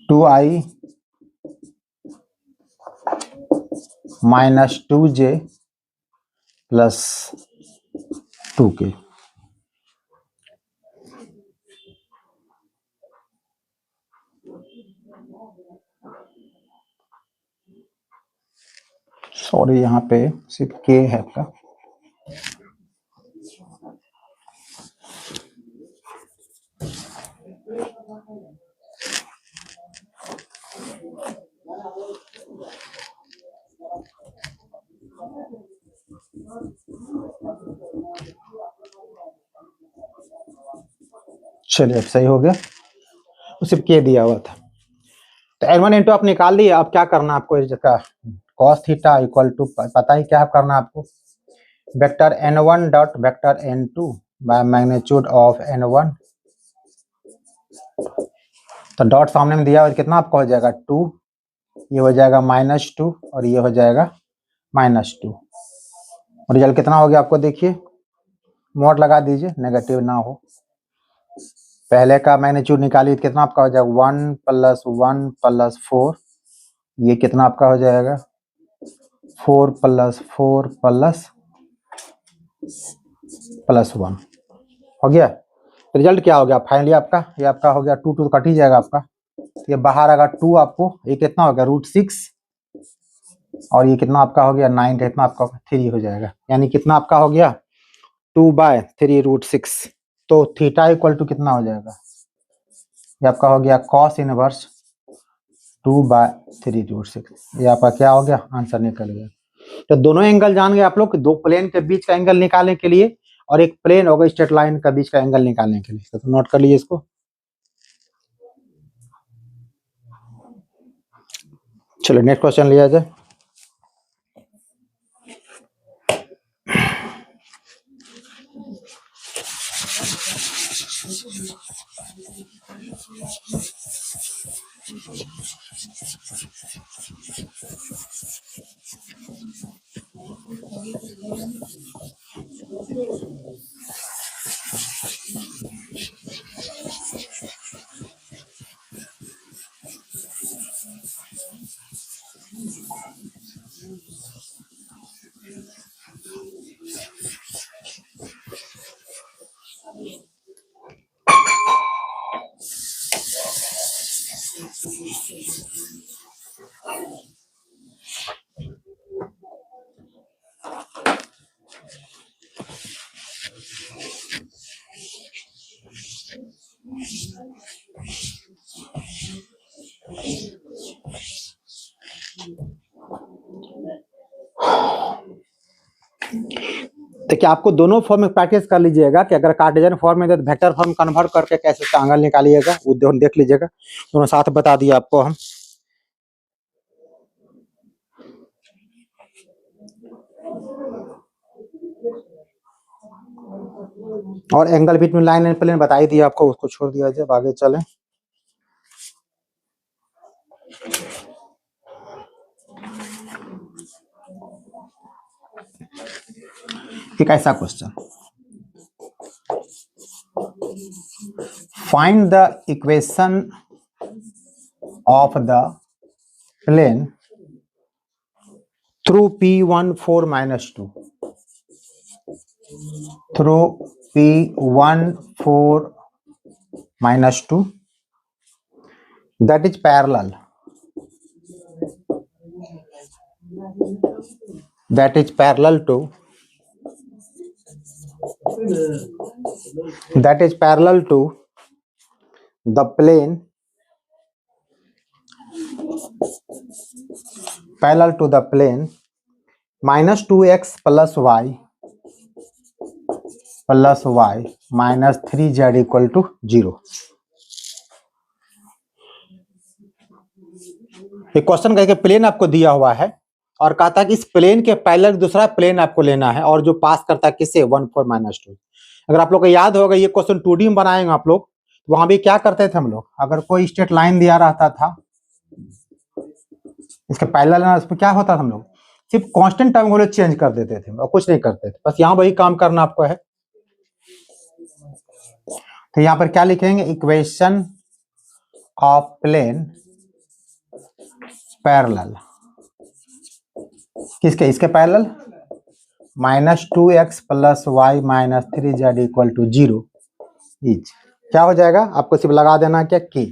[SPEAKER 1] 2I minus 2J plus 2K। Sorry, यहाँ पे सिर्फ K है आपका। चलिए, अब सही हो गया, सिर्फ K दिया हुआ था। तो N1 N2 आप निकाल लिए। अब क्या करना आपको? इसका cos थीटा इक्वल टू पता ही क्या करना आपको? Vector N1 dot vector N2 bye magnitude of N1। तो डॉट सामने में दिया हुआ, कितना आपका हो जाएगा? 2, ये हो जाएगा -2, और ये हो जाएगा -2। और रिजल्ट कितना हो गया आपको? देखिए, मोड लगा दीजिए, नेगेटिव ना हो। पहले का मैग्नीट्यूड निकालिए, कितना आपका हो जाएगा? 1 + 1 + 4, ये कितना आपका हो जाएगा? 4 + 4 + 1 हो गया। रिजल्ट क्या हो गया फाइनली आपका? ये आपका हो गया 2 2 कट ही जाएगा आपका। तो ये बाहर आएगा 2 आपको, ये कितना हो गया? √6, और ये कितना आपका हो गया? 9, कितना आपका 3 हो जाएगा। यानी कितना आपका हो गया? 2/3 √6। तो थीटा इक्वल टू कितना हो जाएगा? ये आपका हो गया cos इनवर्स 2/3 √6। ये आपका क्या हो गया? आंसर निकल गया। तो दोनों एंगल जान गए आप लोग, दो प्लेन के बीच का एंगल निकालने के लिए, और एक प्लेन होगा स्ट्रेट लाइन का बीच का एंगल निकालने के लिए। तो नोट कर लीजिए इसको। चलो नेक्स्ट क्वेश्चन लिया जाए। देखिए, आपको दोनों फॉर्म में प्रैक्टिस कर लीजिएगा कि अगर कार्टेशियन फॉर्म में तो वेक्टर फॉर्म कन्वर्ट करके कैसे उसका एंगल निकालिएगा, वो देख लीजिएगा। दोनों साथ बता दिए आपको हम। और angle between line and plane बता ही दिया आपको, उसको छोड़ दिया जाए, आगे चलें। एक ऐसा question, find the equation of the plane through P14 - 2, through P14 - 2 that is parallel to the plane -2x + y plus y minus 3z equal to 0। एक क्वेश्चन करके प्लेन आपको दिया हुआ है और कहा था कि इस प्लेन के पैरेलल दूसरा प्लेन आपको लेना है और जो पास करता है किससे 1 4 माइनस 2। अगर आप लोग को याद होगा ये क्वेश्चन 2D में बनाएंगे आप लोग, वहां भी क्या करते थे हम लोग, अगर कोई स्ट्रेट लाइन दिया रहता था इसके पैरेलल ना, उसमें क्या होता था, हम लोग सिर्फ कांस्टेंट टर्म को लोग चेंज कर देते थे और कुछ नहीं करते थे। बस यहाँ वही काम करना आपको है। तो यहाँ पर क्या लिखेंगे, इक्वेशन ऑफ प्लेन पैरेलल किसके, इसके parallel minus 2x plus y minus 3z equal to 0 is क्या हो जाएगा, आपको सिर्फ लगा देना क्या k,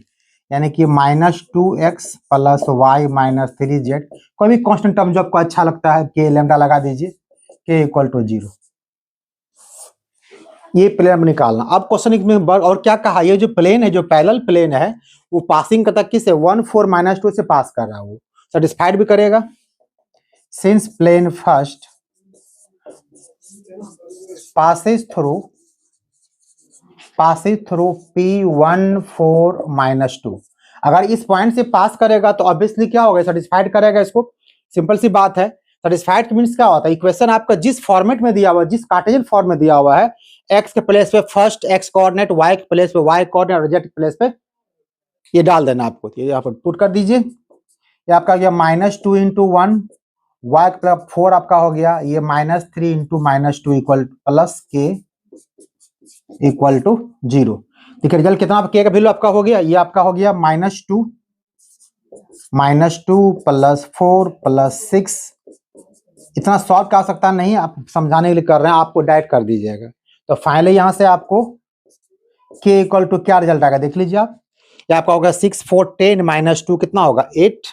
[SPEAKER 1] यानी कि minus 2x plus y minus 3z, कोई भी कांस्टेंट टर्म जो आपको अच्छा लगता है k लैम्डा लगा दीजिए, k इक्वल टू 0। ये प्लेन निकालना। अब क्वेश्चन में और क्या कहा, ये जो प्लेन है, जो पैरेलल प्लेन है वो पासिंग करता किससे 1 4 माइनस 2 से पास कर रहा है, वो सेटिस्फाइड भी करेगा। Since plane first passes through P1 4 minus 2, अगर इस पॉइंट से पास करेगा तो ऑब्वियसली क्या होगा, सेटिस्फाइड करेगा इसको। सिंपल सी बात है। सेटिस्फाइड मींस क्या होता है, इक्वेशन आपका जिस फॉर्मेट में दिया हुआ है, जिस कार्टेशियन फॉर्म में दिया हुआ है, x के प्लेस पे फर्स्ट x कोऑर्डिनेट, y के प्लेस पे y कोऑर्डिनेट और z के प्लेस पे ये डाल देना आपको। ये यहाँ पर पुट कर दीजिए। ये आपका गया माइनस 2 इंटू 1, y प्लस 4 आपका हो गया, ये minus 3 into minus 2 equal plus k equal to 0। देखिए रिजल्ट कितना, k का वैल्यू आपका हो गया, ये आपका हो गया माइनस 2 प्लस 4 प्लस 6। इतना सॉल्व कर सकता नहीं, आप समझाने के लिए कर रहे हैं, आपको डायरेक्ट कर दीजिएगा। तो फाइनली यहां से आपको k इक्वल टू क्या रिजल्ट आएगा देख लीजिए आप। ये आपका होगा 6 4 10 माइनस 2 कितना होगा 8,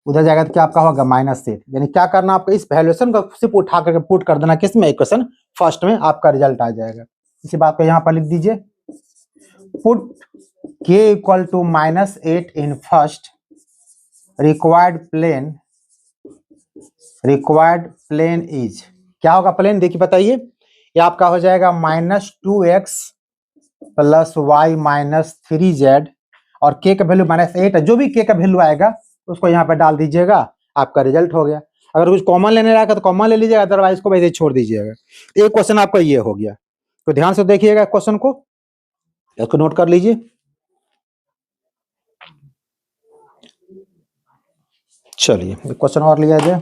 [SPEAKER 1] उधर जाएगा तो क्या आपका होगा माइनस 8। यानी क्या करना आपको, इस वैल्यूएशन को सिर्फ उठा करके पुट कर देना किस में, इक्वेशन फर्स्ट में, आपका रिजल्ट आ जाएगा। इसी बात को यहाँ पर लिख दीजिए, put k equal to minus 8 in first required plane is, क्या होगा प्लेन देखिए बताइए, ये आपका हो जाएगा minus 2x plus y minus 3z और k का वैल्यू माइनस 8 है। जो भी k का वैल्यू आएगा उसको यहाँ पे डाल दीजिएगा, आपका रिजल्ट हो गया। अगर कुछ कॉमन लेने रहेगा तो कॉमन ले लीजिएगा, अदरवाइज को वैसे छोड़ दीजिएगा। एक क्वेश्चन आपका ये हो गया, तो ध्यान से देखिएगा क्वेश्चन को, इसको नोट कर लीजिए। चलिए क्वेश्चन और लिया जाए।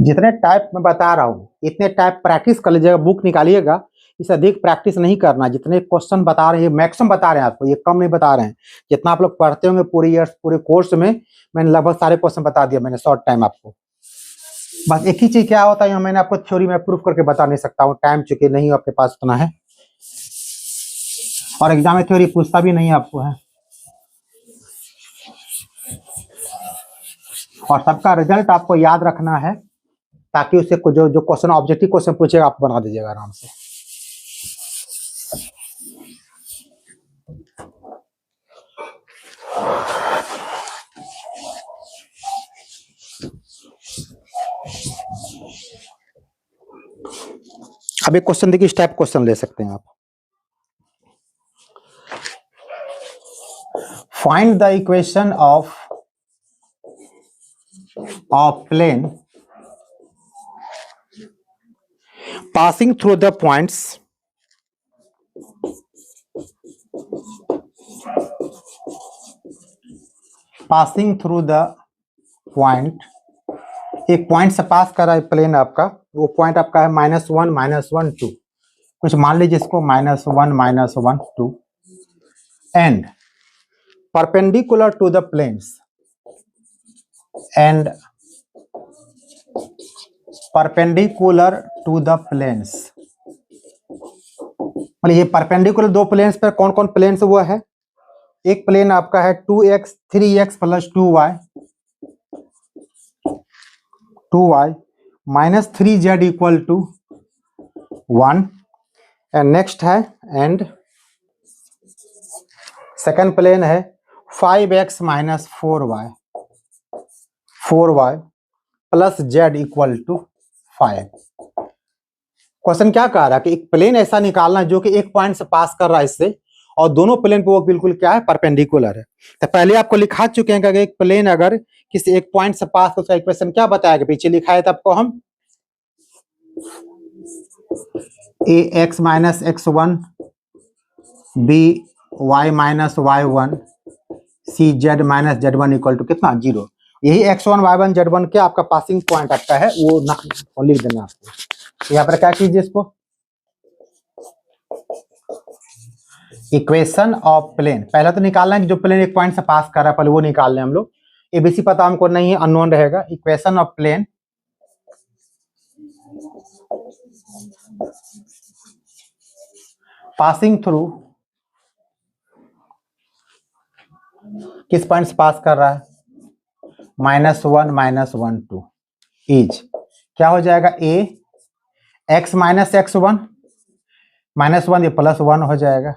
[SPEAKER 1] जितने टाइप में बता रहा हूँ इतने टाइप प्रैक्टिस कर लीजिएगा, बुक निकालिएगा। इससे अधिक प्रैक्टिस नहीं करना। जितने क्वेश्चन बता रहे हैं मैक्सिमम बता रहे हैं आपको, ये कम नहीं बता रहे हैं। जितना आप लोग पढ़ते होंगे पूरे ईयर पूरे कोर्स में, मैंने लगभग सारे क्वेश्चन बता दिया मैंने शॉर्ट टाइम आपको। बस एक ही चीज क्या होता है, मैंने आपको थ्योरी में प्रूफ करके बता नहीं सकता हूँ, टाइम चुके नहीं आपके पास उतना है, और एग्जाम में थ्योरी पूछता भी नहीं आपको है। और सबका रिजल्ट आपको याद रखना है, ताकि उससे जो क्वेश्चन ऑब्जेक्टिव क्वेश्चन पूछेगा आप बना दीजिएगा आराम से। अब एक क्वेश्चन देखिए, इस टाइप क्वेश्चन ले सकते हैं आप। Find the equation of plane passing through the points एक पॉइंट से पास कर रहा है प्लेन आपका, वो पॉइंट आपका है -1 -1 2, कुछ मान लीजिए इसको -1 -1 2, and perpendicular to the planes, and perpendicular to the planes, मतलब ये परपेंडिकुलर दो प्लेन्स पर कौन कौन प्लेन्स वो है, एक प्लेन आपका है 2x 3x plus 2y minus 3z equal to 1 and next है, एंड सेकंड प्लेन है 5x minus 4y plus z equal to 5। Question क्या कह रहा है कि एक प्लेन ऐसा निकालना है जो कि एक पॉइंट से पास कर रहा है इससे, और दोनों प्लेन पे वो बिल्कुल क्या है, परपेंडिकुलर है। तो पहले आपको लिखा चुके हैं कि एक प्लेन अगर किसी एक पॉइंट से पास, उसका इक्वेशन क्या बताया, पीछे लिखा है तो आपको हम ax minus x1 by minus y1 cz minus z1 equal to कितना, 0। यही x1 y1 z1 के आपका पासिंग पॉइंट आपका है, वो लिख देना आपको। यहाँ पर क्या कीजिए, इसको इक्वेशन ऑफ प्लेन पहले तो निकालना है, जो प्लेन एक पॉइंट से पास कर रहा है पहले वो निकाल लें हम लोग। एबीसी पता हमको नहीं है, अननोन रहेगा। Equation of plane passing through, किस पॉइंट से पास कर रहा है, -1 -1 2 इज क्या हो जाएगा, a x माइनस x1 -1 ये +1 हो जाएगा,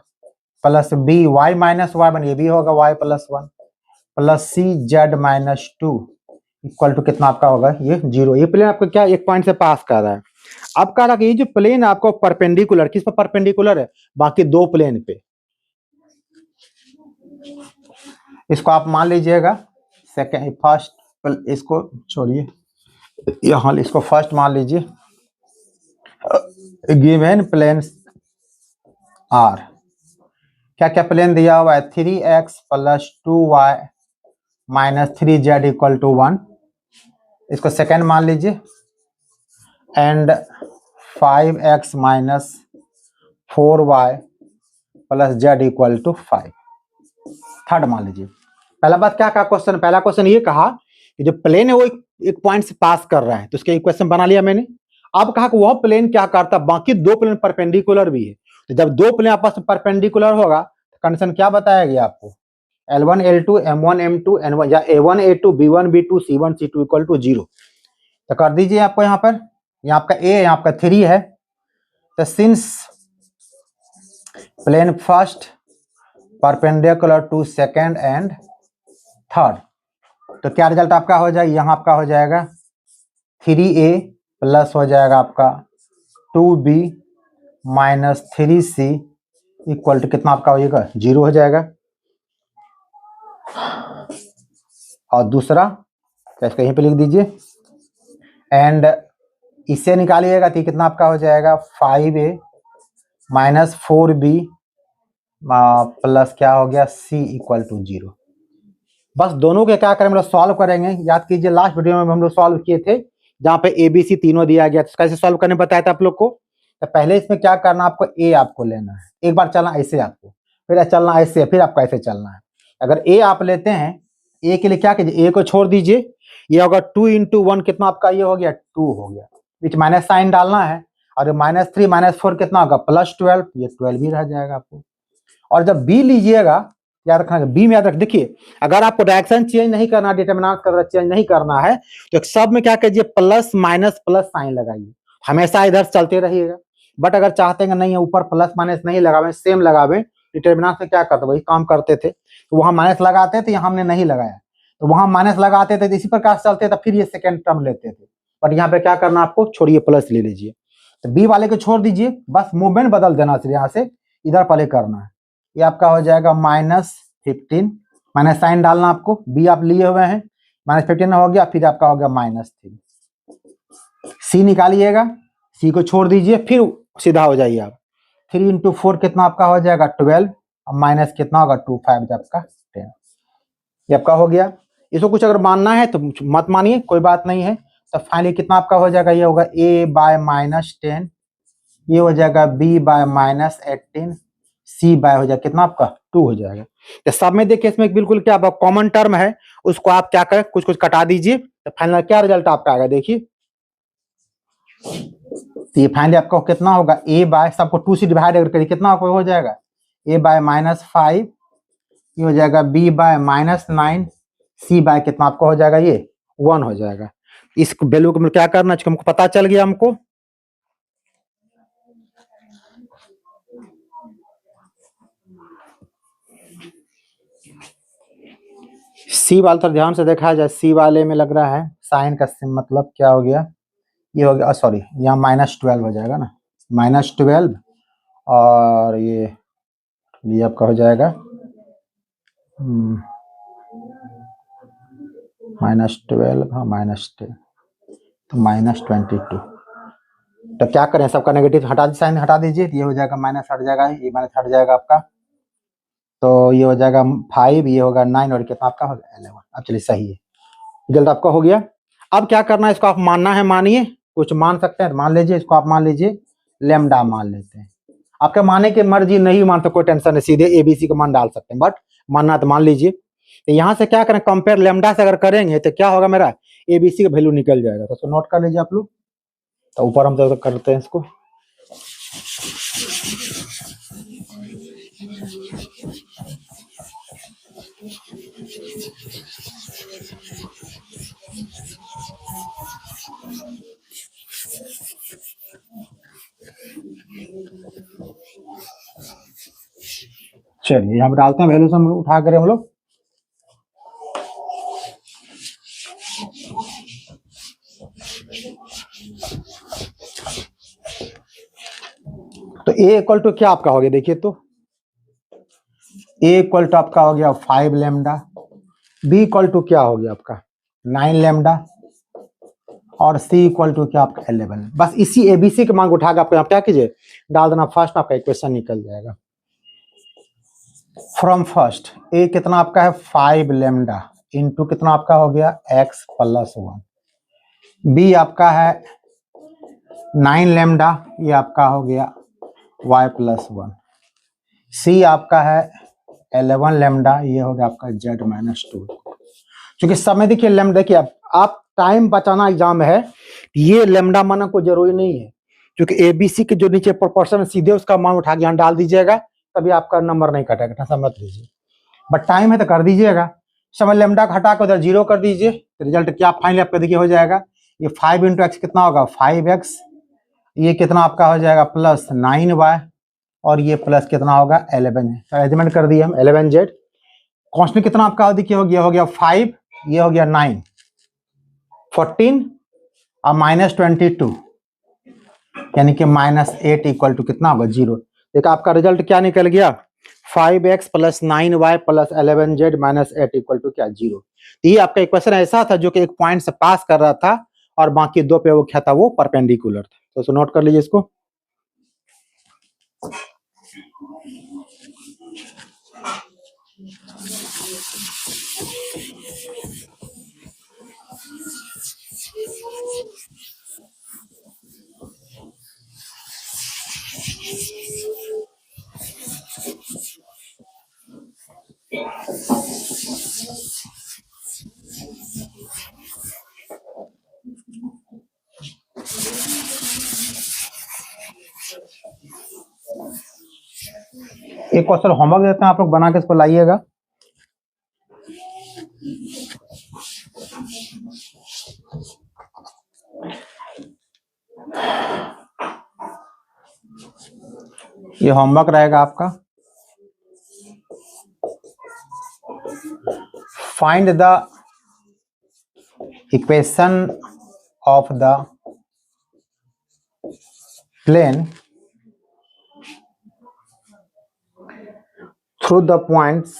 [SPEAKER 1] plus b y minus y1 ये भी होगा y +1 plus c z minus 2 equal to कितना आपका होगा, ये 0। ये प्लेन आपको क्या एक पॉइंट से पास कर रहा है। अब कह रहा है कि ये जो प्लेन आपको परपेंडिकुलर, किस पर परपेंडिकुलर है, बाकी दो प्लेन पे। इसको आप मान लीजिएगा सेकेंड, फर्स्ट, इसको छोड़िए, यहाँ इसको फर्स्ट मान लीजिए। गिवन प्लेन्स आर, क्या क्या प्लेन दिया हुआ है, 3x plus 2y minus 3z equal to 1, इसको सेकेंड मान लीजिए, and 5x minus 4y plus z equal to 5, third मान लीजिए। पहला बात क्या कहा क्वेश्चन, पहला क्वेश्चन ये कहा कि जो प्लेन है वो एक पॉइंट से पास कर रहा है, तो उसके इक्वेशन बना लिया मैंने। अब कहा कि वह प्लेन क्या करता, बाकी दो प्लेन परपेंडिकुलर भी है, तो जब दो प्लेन आपस में परपेंडिकुलर होगा तो कंडीशन क्या बताया गया आपको, L1 L2 M1 M2 N1 या A1 A2 B1 B2 C1 C2 equal to 0। तो कर दीजिए आपको यहाँ पर, यहाँ आपका A यहाँ आपका 3 है, तो since plane first perpendicular to second and third, तो क्या रिजल्ट आपका हो जाएगा, यहाँ आपका हो जाएगा 3a प्लस हो जाएगा आपका 2b minus 3c equal to कितना आपका होगा, 0 हो जाएगा। और दूसरा इसको यहीं पे लिख दीजिए, एंड इससे निकालिएगा तो कितना आपका हो जाएगा, 5a माइनस 4b प्लस क्या हो गया, c इक्वल टू 0। बस दोनों के क्या करें, हम लोग सॉल्व करेंगे। याद कीजिए लास्ट वीडियो में हम लोग सॉल्व किए थे जहाँ पे ए बी सी तीनों दिया गया, तो कैसे सॉल्व करने बताया था आप लोग को। तो पहले इसमें क्या करना, आपको ए आपको लेना है, एक बार चलना ऐसे आपको, फिर चलना ऐसे, फिर आपको ऐसे चलना है। अगर ए आप लेते हैं, ए के लिए क्या कीजिए, ए को छोड़ दीजिए, ये होगा 2 × 1 कितना आपका, ये हो गया 2 हो गया, बीच माइनस साइन डालना है, और -3 - 4 कितना होगा, +12, ये 12 ही रह जाएगा आपको। और जब बी लीजिएगा, याद रखना, बी में याद रख, देखिए अगर आपको डायरेक्शन चेंज नहीं करना, डिटरमिनेंट का चेंज नहीं करना है, तो सब में क्या कीजिए, प्लस माइनस प्लस साइन लगाइए, हमेशा इधर चलते रहिएगा। बट अगर चाहते हैं नहीं ऊपर प्लस माइनस नहीं लगावे, सेम लगावे, डिटरमिनेंट में क्या करते वही काम करते थे, तो वहां माइनस लगाते थे, यहाँ हमने नहीं लगाया, तो वहां माइनस लगाते थे, इसी प्रकार से चलते थे, फिर ये सेकेंड टर्म लेते थे। बट यहाँ पे क्या करना, आपको छोड़िए, प्लस ले लीजिए, तो बी वाले को छोड़ दीजिए, बस मूवमेंट बदल देना, सिर्फ यहाँ से इधर पहले करना है। ये आपका हो जाएगा -15, माइनस साइन डालना आपको, बी आप लिए हुए हैं, -15 हो गया, फिर आपका हो गया -3। सी निकालिएगा, सी को छोड़ दीजिए, फिर सीधा हो जाइए आप, 3 × 4 कितना आपका हो जाएगा, 12, और माइनस कितना होगा, 2 5 आपका 10, ये आपका हो गया। इसको कुछ अगर मानना है तो मत मानिए, कोई बात नहीं है। तो फाइनली कितना आपका हो जाएगा, ये होगा a बाय -10, ये हो जाएगा b बाय -18, c बाय हो जाएगा कितना आपका 2 हो जाएगा। तो सब में देखिए इसमें बिल्कुल क्या कॉमन टर्म है, उसको आप क्या करें, कुछ कुछ कटा दीजिए, तो फाइनल क्या रिजल्ट आपका आएगा, देखिए तो ये फाइनली आपका कितना होगा, ए बाय, सबको 2 से डिवाइड अगर करिए कितना आपको हो जाएगा, ए बाय -5, ये हो जाएगा बी बाय -9, सी बाय कितना आपको हो जाएगा, ये 1 हो जाएगा। इस वैल्यू को क्या करना चाहिए, हमको पता चल गया हमको। सी वाले तो ध्यान से देखा जाए, सी वाले में लग रहा है साइन का मतलब क्या हो गया, ये हो गया, सॉरी यहाँ -12 हो जाएगा ना, -12 और ये आपका हो जाएगा -12, हाँ -10 तो -22। तो क्या करें, सबका नेगेटिव हटा, साइन हटा दीजिए, ये हो जाएगा माइनस हट जाएगा, ये माइनस हट जाएगा आपका, तो ये हो जाएगा 5, ये होगा 9 और कितना आपका होगा 11। अब चलिए सही है, रिजल्ट आपका हो गया। अब क्या करना है, इसको आप मानना है मानिए, कुछ मान सकते हैं मान लीजिए, इसको आप मान लीजिए लेमडा मान लेते हैं, आपके माने की मर्जी, नहीं मानते कोई टेंशन नहीं, सीधे एबीसी का मान डाल सकते हैं, बट मानना तो मान लीजिए। तो यहाँ से क्या करें, कंपेयर लेमडा से अगर करेंगे तो क्या होगा, मेरा एबीसी का वैल्यू निकल जाएगा, तो नोट कर लीजिए आप लोग। तो ऊपर हम जब करते हैं इसको, चलिए यहाँ पे डालते हैं वैल्यू, हम उठा करें हम लोग। तो ए इक्वल टू क्या आपका हो गया, देखिए तो ए इक्वल टू आपका हो गया 5 लेमडा, बी इक्वल टू क्या हो गया आपका 9 लेमडा, और सी इक्वल टू क्या आपका 11। बस इसी एबीसी के मान उठा के आपको क्या कीजिए, डाल देना, फर्स्ट आपका इक्वेशन निकल जाएगा। फ्रॉम फर्स्ट ए कितना आपका है 5 लेमडा इंटू कितना आपका हो गया x + 1, बी आपका है 9 लेमडा, ये आपका हो गया y + 1, सी आपका है 11 लेमडा, ये हो गया आपका z - 2। क्योंकि समय देखिए लेमडा, देखिए आप टाइम बचाना एग्जाम है, ये लेमडा माना कोई जरूरी नहीं है, क्योंकि एबीसी के जो नीचे प्रोपोर्शन सीधे उसका मान उठा के यहाँ डाल दीजिएगा, तभी आपका नंबर नहीं कटेगा, समझ लीजिए। बट टाइम है तो कर दीजिएगा, समय लेमडा हटा कर उधर 0 कर दीजिए, तो रिजल्ट क्या फाइनली आपका देखिए हो जाएगा, ये 5 × x कितना होगा 5x, ये कितना आपका हो जाएगा +9y, और ये प्लस कितना होगा 11 है, तो अरेंजमेंट कर दिए हम 11z। कॉन्स्टेंट कितना आपका देखिए हो गया 5, ये हो गया 9, 14 और -22, यानी कि -8 इक्वल टू कितना होगा 0। देखा आपका रिजल्ट क्या निकल गया, 5x + 9y + 11z - 8 equal to क्या 0। ये आपका इक्वेशन ऐसा था जो कि एक पॉइंट से पास कर रहा था, और बाकी दो पे वो क्या था, वो परपेंडिकुलर था। तो नोट कर लीजिए इसको। एक क्वेश्चन होमवर्क देते हैं, आप लोग बना के इसको लाइएगा। ये होमवर्क रहेगा आपका, find the equation of the plane through the points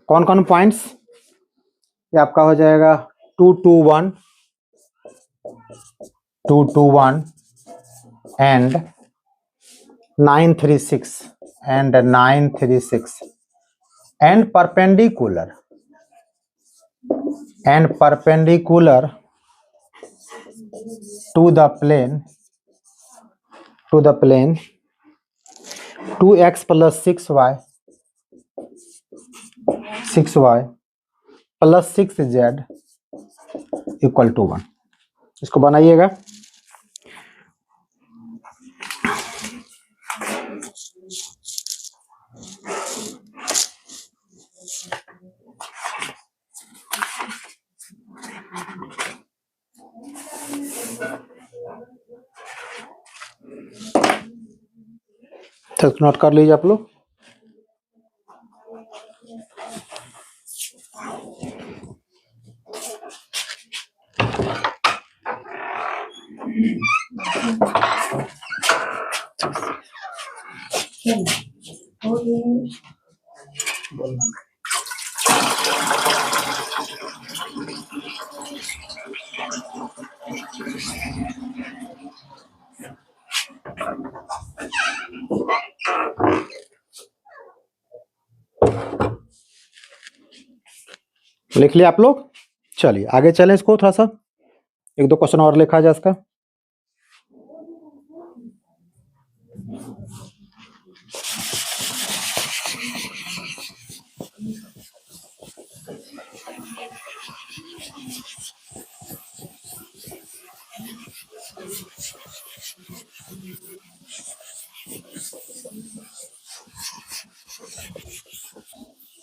[SPEAKER 1] कौन कौन पॉइंट्स, ये आपका हो जाएगा 2 2 1 2 2 1 and 9 3 6 and 9 3 6 and perpendicular to the plane 2x + 6y 6y plus 6z equal to 1। इसको बनाइएगा। तो नोट कर लीजिए आप लोग। लिख लिया आप लोग। चलिए आगे चलें, इसको थोड़ा सा एक दो क्वेश्चन और लिखा जाए इसका।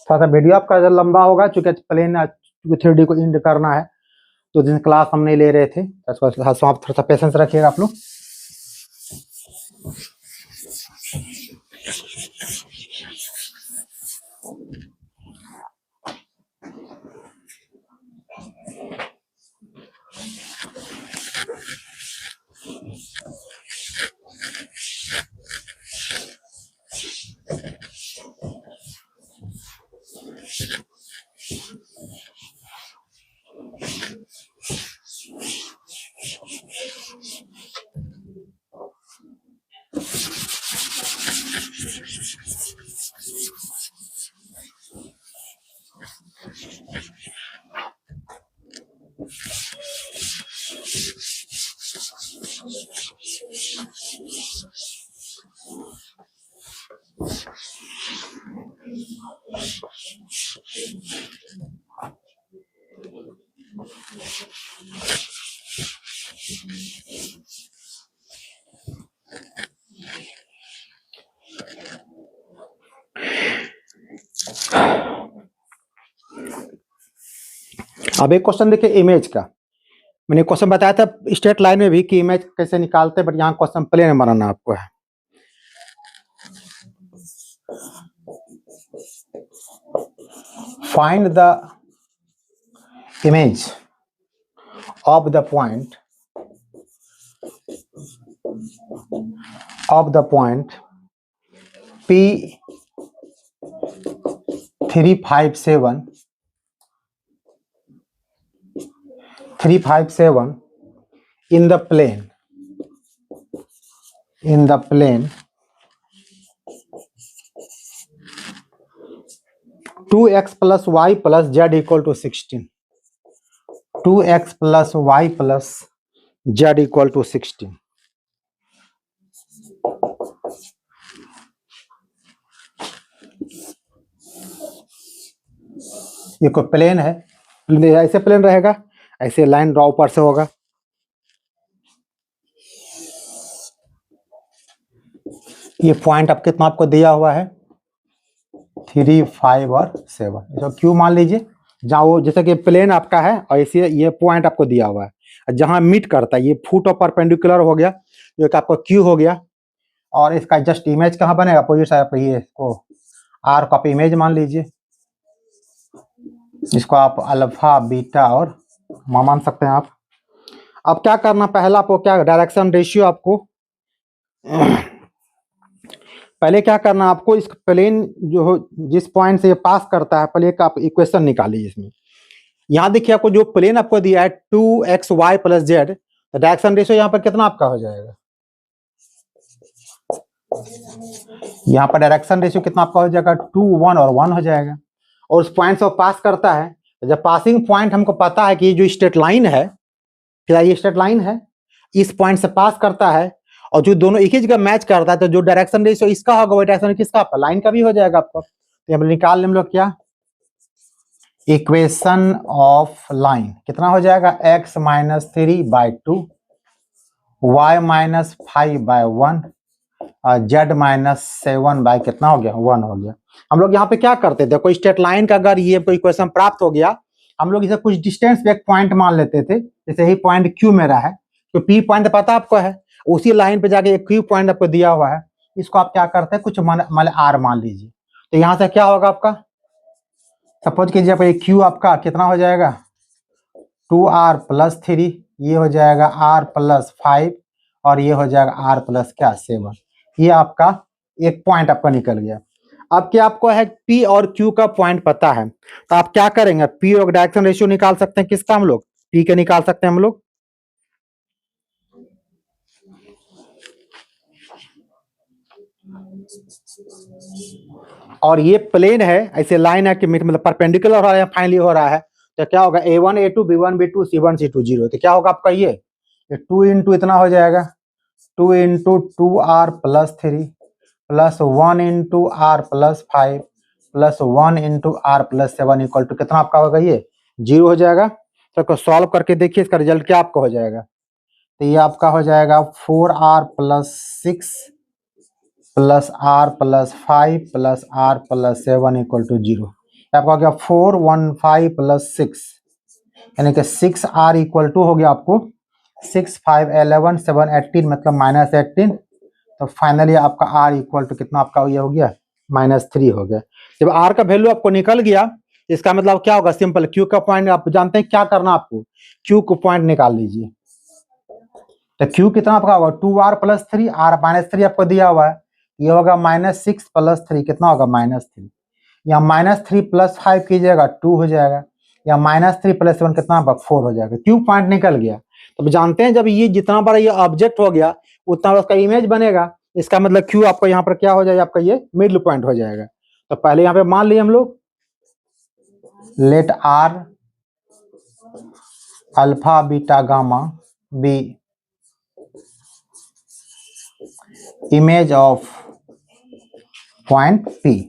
[SPEAKER 1] थोड़ा सा वीडियो आपका जब लंबा होगा, चूंकि प्लेन 3D को इंड करना है, तो दिन क्लास हम नहीं ले रहे थे, आप थोड़ा सा पेशेंस रखिएगा आप लोग। अब एक क्वेश्चन देखिए इमेज का। मैंने क्वेश्चन बताया था स्ट्रेट लाइन में भी कि इमेज कैसे निकालते हैं, बट यहाँ क्वेश्चन प्लेन बनाना आपको है। Find the image of the point P357 in the plane 2x plus y plus z equal to 16. 2x plus y plus z equal to 16. ये कोई प्लेन है, ऐसे प्लेन रहेगा, ऐसे लाइन ड्रॉ ऊपर से होगा। ये पॉइंट अब कितना आपको दिया हुआ है 3, 5 और 7। इसको क्यू मान लीजिए, जहाँ वो जैसे कि प्लेन आपका है और इसे ये पॉइंट आपको दिया हुआ है, जहाँ मीट करता है ये फुट और परपेंडिकुलर हो गया, जो कि आपको क्यू हो गया। और इसका जस्ट इमेज कहाँ बनेगा, अपोजिट साइड पर, ये इसको आर को आप इमेज मान लीजिए, इसको आप अल्फा बीटा और मान सकते हैं आप। अब क्या करना, पहला आपको क्या डायरेक्शन रेशियो, आपको पहले क्या करना, आपको इस प्लेन जो हो जिस पॉइंट से ये पास करता है, पहले एक आप इक्वेशन निकालिए इसमें। यहाँ देखिए आपको जो प्लेन आपको दिया है 2xy प्लस जेड, तो डायरेक्शन रेशियो यहाँ पर कितना आपका हो जाएगा, यहाँ पर डायरेक्शन रेशियो कितना आपका हो जाएगा 2, 1 और 1 हो जाएगा। और उस पॉइंट से वो पास करता है, जब पासिंग पॉइंट हमको पता है कि ये जो स्ट्रेट लाइन है, क्या ये स्ट्रेट लाइन है, इस पॉइंट से पास करता है और जो दोनों एक ही जगह मैच करता है, तो जो डायरेक्शन रेशियो इसका होगा वो डायरेक्शन किसका, आपका लाइन का भी हो जाएगा आपको। तो हम निकाल लें हम लोग क्या इक्वेशन ऑफ लाइन कितना हो जाएगा, x माइनस 3/2, y माइनस 5/1 और z माइनस 7 बाय कितना हो गया, 1 हो गया। हम लोग यहाँ पे क्या करते थे, कोई स्ट्रेट लाइन का अगर ये कोई इक्वेशन प्राप्त हो गया, हम लोग इसे कुछ डिस्टेंस पे एक पॉइंट मान लेते थे। जैसे ही पॉइंट Q मेरा है, तो P पॉइंट पता आपको है, उसी लाइन पे जाके एक Q पॉइंट आपको दिया हुआ है, इसको आप क्या करते हैं, कुछ मान R मान लीजिए। तो यहाँ से क्या होगा आपका, सपोज कीजिए आप Q आपका कितना हो जाएगा, 2R + 3, ये हो जाएगा R + 5 और ये हो जाएगा R + क्या 7। ये आपका एक पॉइंट आपका निकल गया। अब क्या आपको है P और Q का पॉइंट पता है, तो आप क्या करेंगे, P और डायरेक्शन रेशियो निकाल सकते हैं, किसका हम लोग, P के निकाल सकते हैं हम लोग। और ये प्लेन है, ऐसे लाइन है कि मतलब परपेंडिकुलर हो रहा है, फाइनली हो रहा है, तो क्या होगा A1 A2 B1 B2 C1 C2 0। तो क्या होगा आपका ये 2 इंटू इतना हो जाएगा, 2 into 2R + 3 plus 1 into R + 5 plus 1 into R + 7 equal to कितना आपका होगा, ये 0 हो जाएगा। तो इसको सॉल्व करके देखिए, इसका रिजल्ट क्या आपका हो जाएगा। तो ये आपका हो जाएगा 4R + 6 plus R + 5 plus R + 7 equal to 0। आपका हो गया 415 + 6, यानी कि 6R इक्वल टू हो गया आपको 6 5 11 7 18 मतलब -18। तो फाइनली आपका R इक्वल टू कितना आपका ये हो गया, -3 हो गया। जब R का वैल्यू आपको निकल गया, इसका मतलब क्या होगा, सिंपल Q का पॉइंट आप जानते हैं क्या करना, आपको Q को पॉइंट निकाल लीजिए। तो Q कितना आपका होगा 2R + 3, R -3 आपको दिया हुआ है, ये होगा -6 + 3 कितना होगा -3। या -3 + 5 कीजिएगा 2 हो जाएगा, या -3 + 7 कितना होगा 4 हो जाएगा। Q पॉइंट निकल गया। तो जानते हैं जब ये जितना बड़ा ये ऑब्जेक्ट हो गया उतना उसका इमेज बनेगा, इसका मतलब Q आपको यहाँ पर क्या हो जाएगा, आपका ये मिडल पॉइंट हो जाएगा। तो पहले यहाँ पे मान लिए हम लोग, let R alpha beta gamma be image of point P।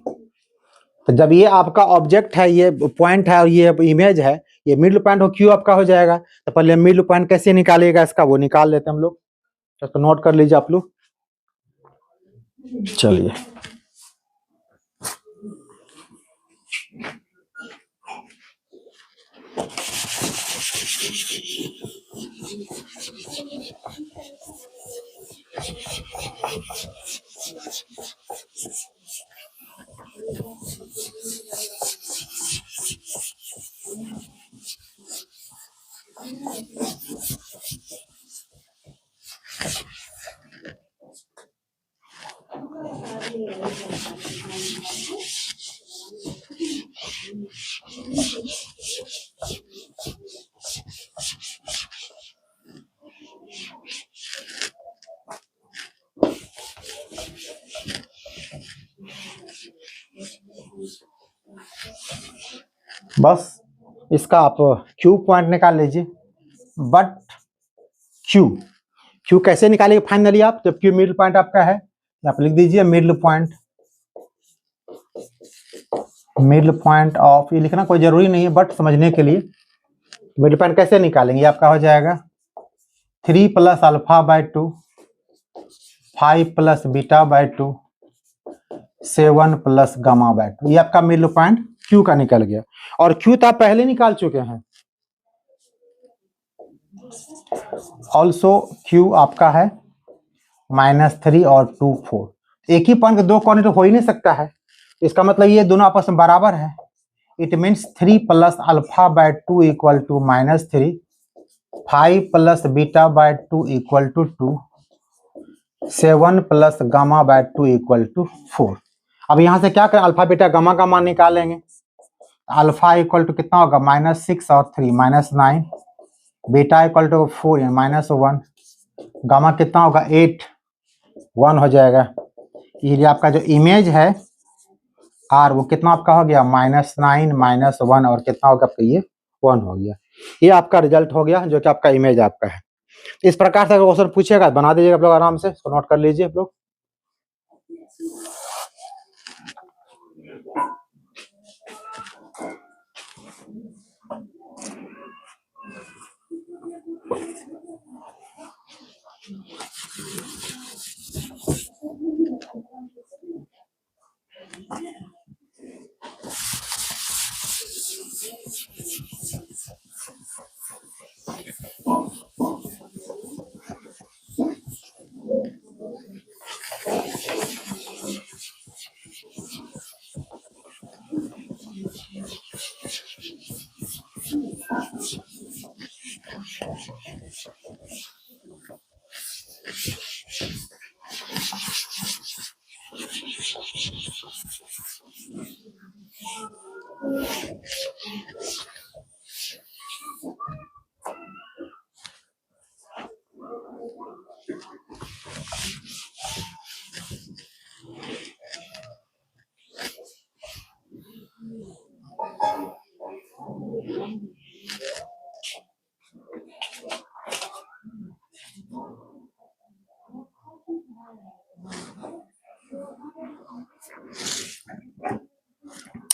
[SPEAKER 1] तो जब ये आपका ऑब्जेक्ट है, ये पॉइंट है और ये इमेज है, ये मिडल पॉइंट हो Q आपका हो जाएगा। तो पहले मिडल पॉइंट कैसे निकालेगा इसका, वो निकाल लेते हैं हम लोग। तो इसको नोट कर लीजिए आप लोग। चलिए बस इसका आप Q पॉइंट निकाल लीजिए। बट Q कैसे निकालेंगे फाइनली आप, जब Q मिडल पॉइंट आपका है, आप लिख दीजिए मिडल पॉइंट ऑफ, ये लिखना कोई जरूरी नहीं है बट समझने के लिए, मिडल पॉइंट कैसे निकालेंगे, आपका हो जाएगा 3 + α/2 5 + β/2 7 + γ/2। ये आपका मिडल पॉइंट Q का निकल गया। और Q तो आप पहले निकाल चुके हैं। ऑल्सो Q आपका है -3 और 2 4। एक ही पॉइंट के दो कॉर्नर तो हो ही नहीं सकता है, इसका मतलब ये दोनों आपस में बराबर है। It means 3 + α/2 equal to -3, 5 + β/2 equal to 2, 7 + γ/2 equal to 4। अब यहाँ से क्या करें, अल्फा बीटा गामा का मान निकालेंगे। अल्फा इक्वल टू कितना होगा -6 और 3 -9, बीटा इक्वल टू 4 -1, गामा कितना होगा 8 1 हो जाएगा। ये आपका जो इमेज है R वो कितना आपका हो गया -9 -1 और कितना होगा आपका ये 1 हो गया। ये आपका रिजल्ट हो गया जो कि आपका इमेज आपका है। इस प्रकार से अगर क्वेश्चन पूछेगा बना दीजिएगा आप लोग आराम से, इसको नोट कर लीजिए आप लोग।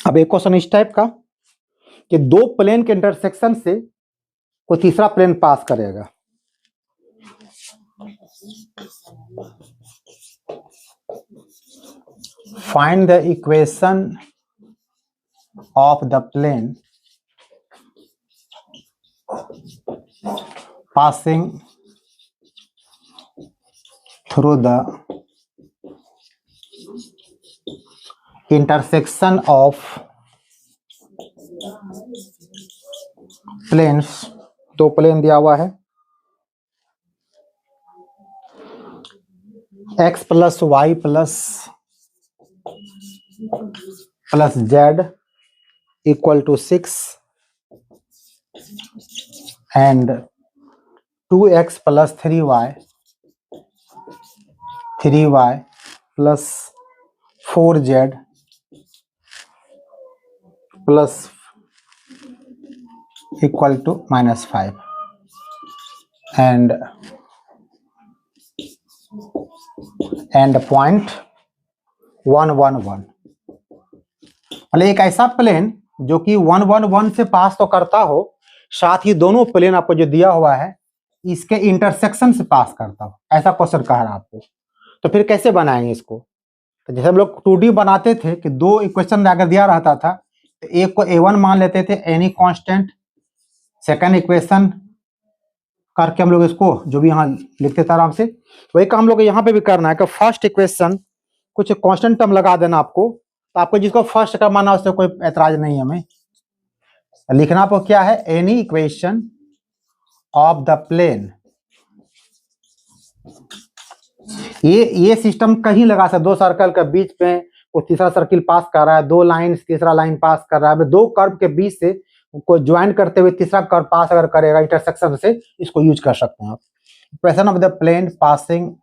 [SPEAKER 1] अब एक क्वेश्चन इस टाइप का कि दो प्लेन के इंटरसेक्शन से कोई तीसरा प्लेन पास करेगा। Find the equation of the plane passing through the intersection of planes. दो प्लेन दिया हुआ है, x plus Y plus Z equal to 6 and 2x plus 3y plus 4z plus equal to -5 and point 111। मतलब एक ऐसा plane जो कि 111 से पास तो करता हो, साथ ही दोनों प्लेन आपको जो दिया हुआ है इसके इंटरसेक्शन से पास करता हो, ऐसा क्वेश्चन कह रहा है आपको। तो फिर कैसे बनाएंगे इसको? तो जैसे हम लोग 2D बनाते थे कि दो इक्वेशन अगर दिया रहता था तो एक को A1 मान लेते थे, एनी कांस्टेंट, सेकंड इक्वेशन करके हम लोग इसको जो भी यहाँ लिखते थे आराम से, वही काम हम लोग यहाँ पे भी करना है कि फर्स्ट इक्वेशन कुछ कांस्टेंट टर्म लगा देना आपको, तो आपको जिसको फर्स्ट का माना उससे कोई ऐतराज नहीं है। हमें लिखना आपको क्या है, any equation of the plane. ये सिस्टम कहीं लगा सकते, दो सर्कल के बीच में वो तीसरा सर्किल पास कर रहा है, दो लाइन तीसरा लाइन पास कर रहा है, दो कर्व के बीच से को ज्वाइन करते हुए तीसरा कर्व पास अगर करेगा इंटरसेक्शन से, इसको यूज कर सकते हैं आप। Equation of the plane passing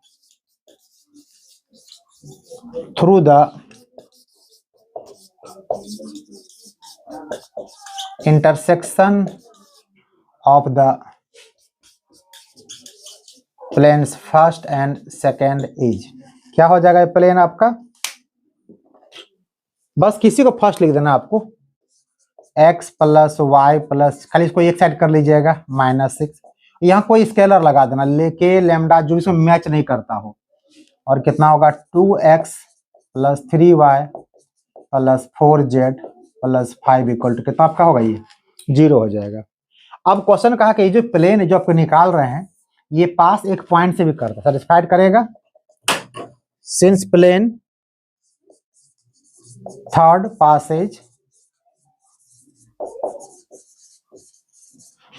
[SPEAKER 1] through the intersection of the planes first and second is. क्या हो जाएगा प्लेन आपका? बस किसी को फर्स्ट लिख देना आपको, x प्लस वाई प्लस, खाली इसको एक साइड कर लीजिएगा -6। यहाँ कोई स्केलर लगा देना, लेके लैम्डा जो इसमें मैच नहीं करता हो, और कितना होगा 2x plus 3y plus 4z plus 5 equal to कितना आपका होगा, ये 0 हो जाएगा। अब क्वेश्चन कहा कि ये जो प्लेन जो आपको निकाल रहे हैं ये पास एक पॉइंट से भी करता, सेटिस्फाइड करेगा। Since plane third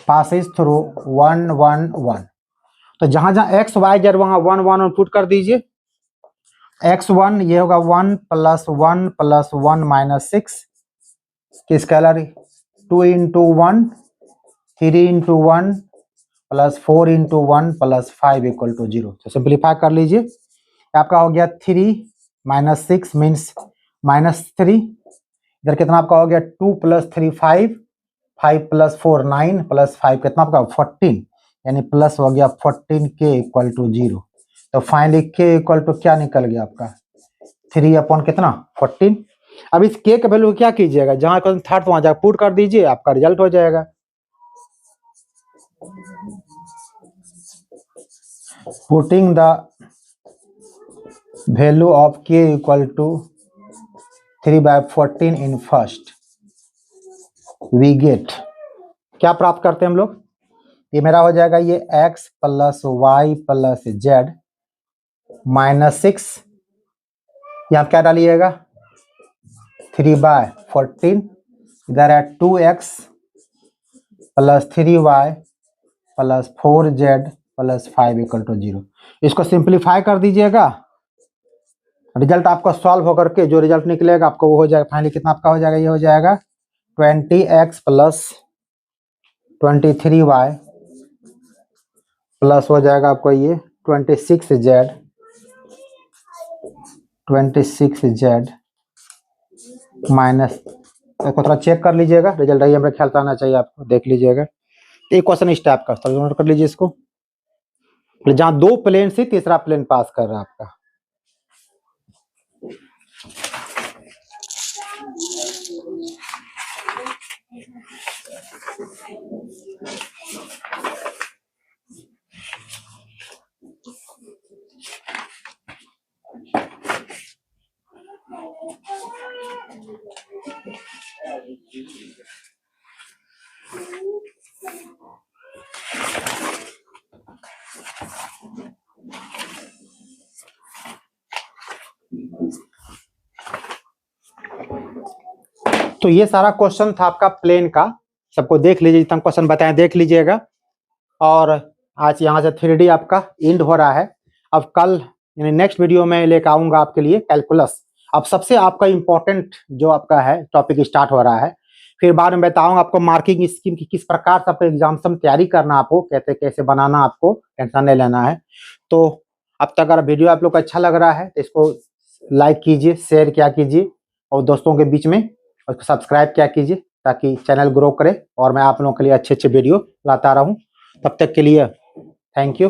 [SPEAKER 1] passes through 1 1 1, तो जहां जहां x y z वहां 1 1 पुट कर दीजिए। x1 ये होगा 1 प्लस 1 प्लस 1 -6 की scalar 2 into 1 3 into 1 plus 4 into 1 plus 5 equal to 0। तो सिंप्लीफाई कर लीजिए, आपका हो गया 3 -6 मीन्स -3, इधर कितना आपका हो गया 2 प्लस 3 5 5 प्लस 4 9 प्लस 5 कितना आपका 14, यानी प्लस हो गया 14 के इक्वल टू 0। तो फाइनली के इक्वल टू क्या निकल गया आपका 3 अपॉन कितना 14। अब इस के का वैल्यू क्या कीजिएगा, जहां थर्ड वहां जाकर पुट कर दीजिए, आपका रिजल्ट हो जाएगा। Putting the value of k equal to 3/14 in first, we get, क्या प्राप्त करते हैं हम लोग, ये मेरा हो जाएगा ये x plus Y plus z -6, यहाँ क्या डालिएगा 3/14, इधर है 2x plus 3y plus 4z plus 5 = 0। इसको सिंप्लीफाई कर दीजिएगा, रिजल्ट आपका सॉल्व होकर के जो रिजल्ट निकलेगा आपको वो हो जाएगा फाइनली कितना आपका हो जाएगा, ये हो जाएगा 20x प्लस 23y प्लस हो जाएगा आपको ये 26z माइनस, इसको थोड़ा चेक कर लीजिएगा, रिजल्ट ये मेरे ख्याल से आना चाहिए आपको, देख लीजिएगा। एक क्वेश्चन इस टाइप का नोट कर लीजिए इसको, जहां 2 प्लेन से तीसरा प्लेन पास कर रहा है आपका। तो ये सारा क्वेश्चन था आपका प्लेन का, सबको देख लीजिए, जितना क्वेश्चन बताएं देख लीजिएगा। और आज यहाँ से 3D आपका एंड हो रहा है। अब कल यानी नेक्स्ट वीडियो में लेकर आऊंगा आपके लिए कैलकुलस। अब सबसे आपका इम्पोर्टेंट जो आपका है टॉपिक स्टार्ट हो रहा है, फिर बाद में बताऊंगा आपको मार्किंग स्कीम की किस प्रकार से आपको एग्जाम में तैयारी करना, आपको कैसे कैसे बनाना, आपको टेंशन नहीं लेना है। तो अब तक अगर वीडियो आप लोग को अच्छा लग रहा है तो इसको लाइक कीजिए, शेयर क्या कीजिए और दोस्तों के बीच में उसको सब्सक्राइब क्या कीजिए, ताकि चैनल ग्रो करे और मैं आप लोगों के लिए अच्छे अच्छे वीडियो लाता रहूं। तब तक के लिए थैंक यू।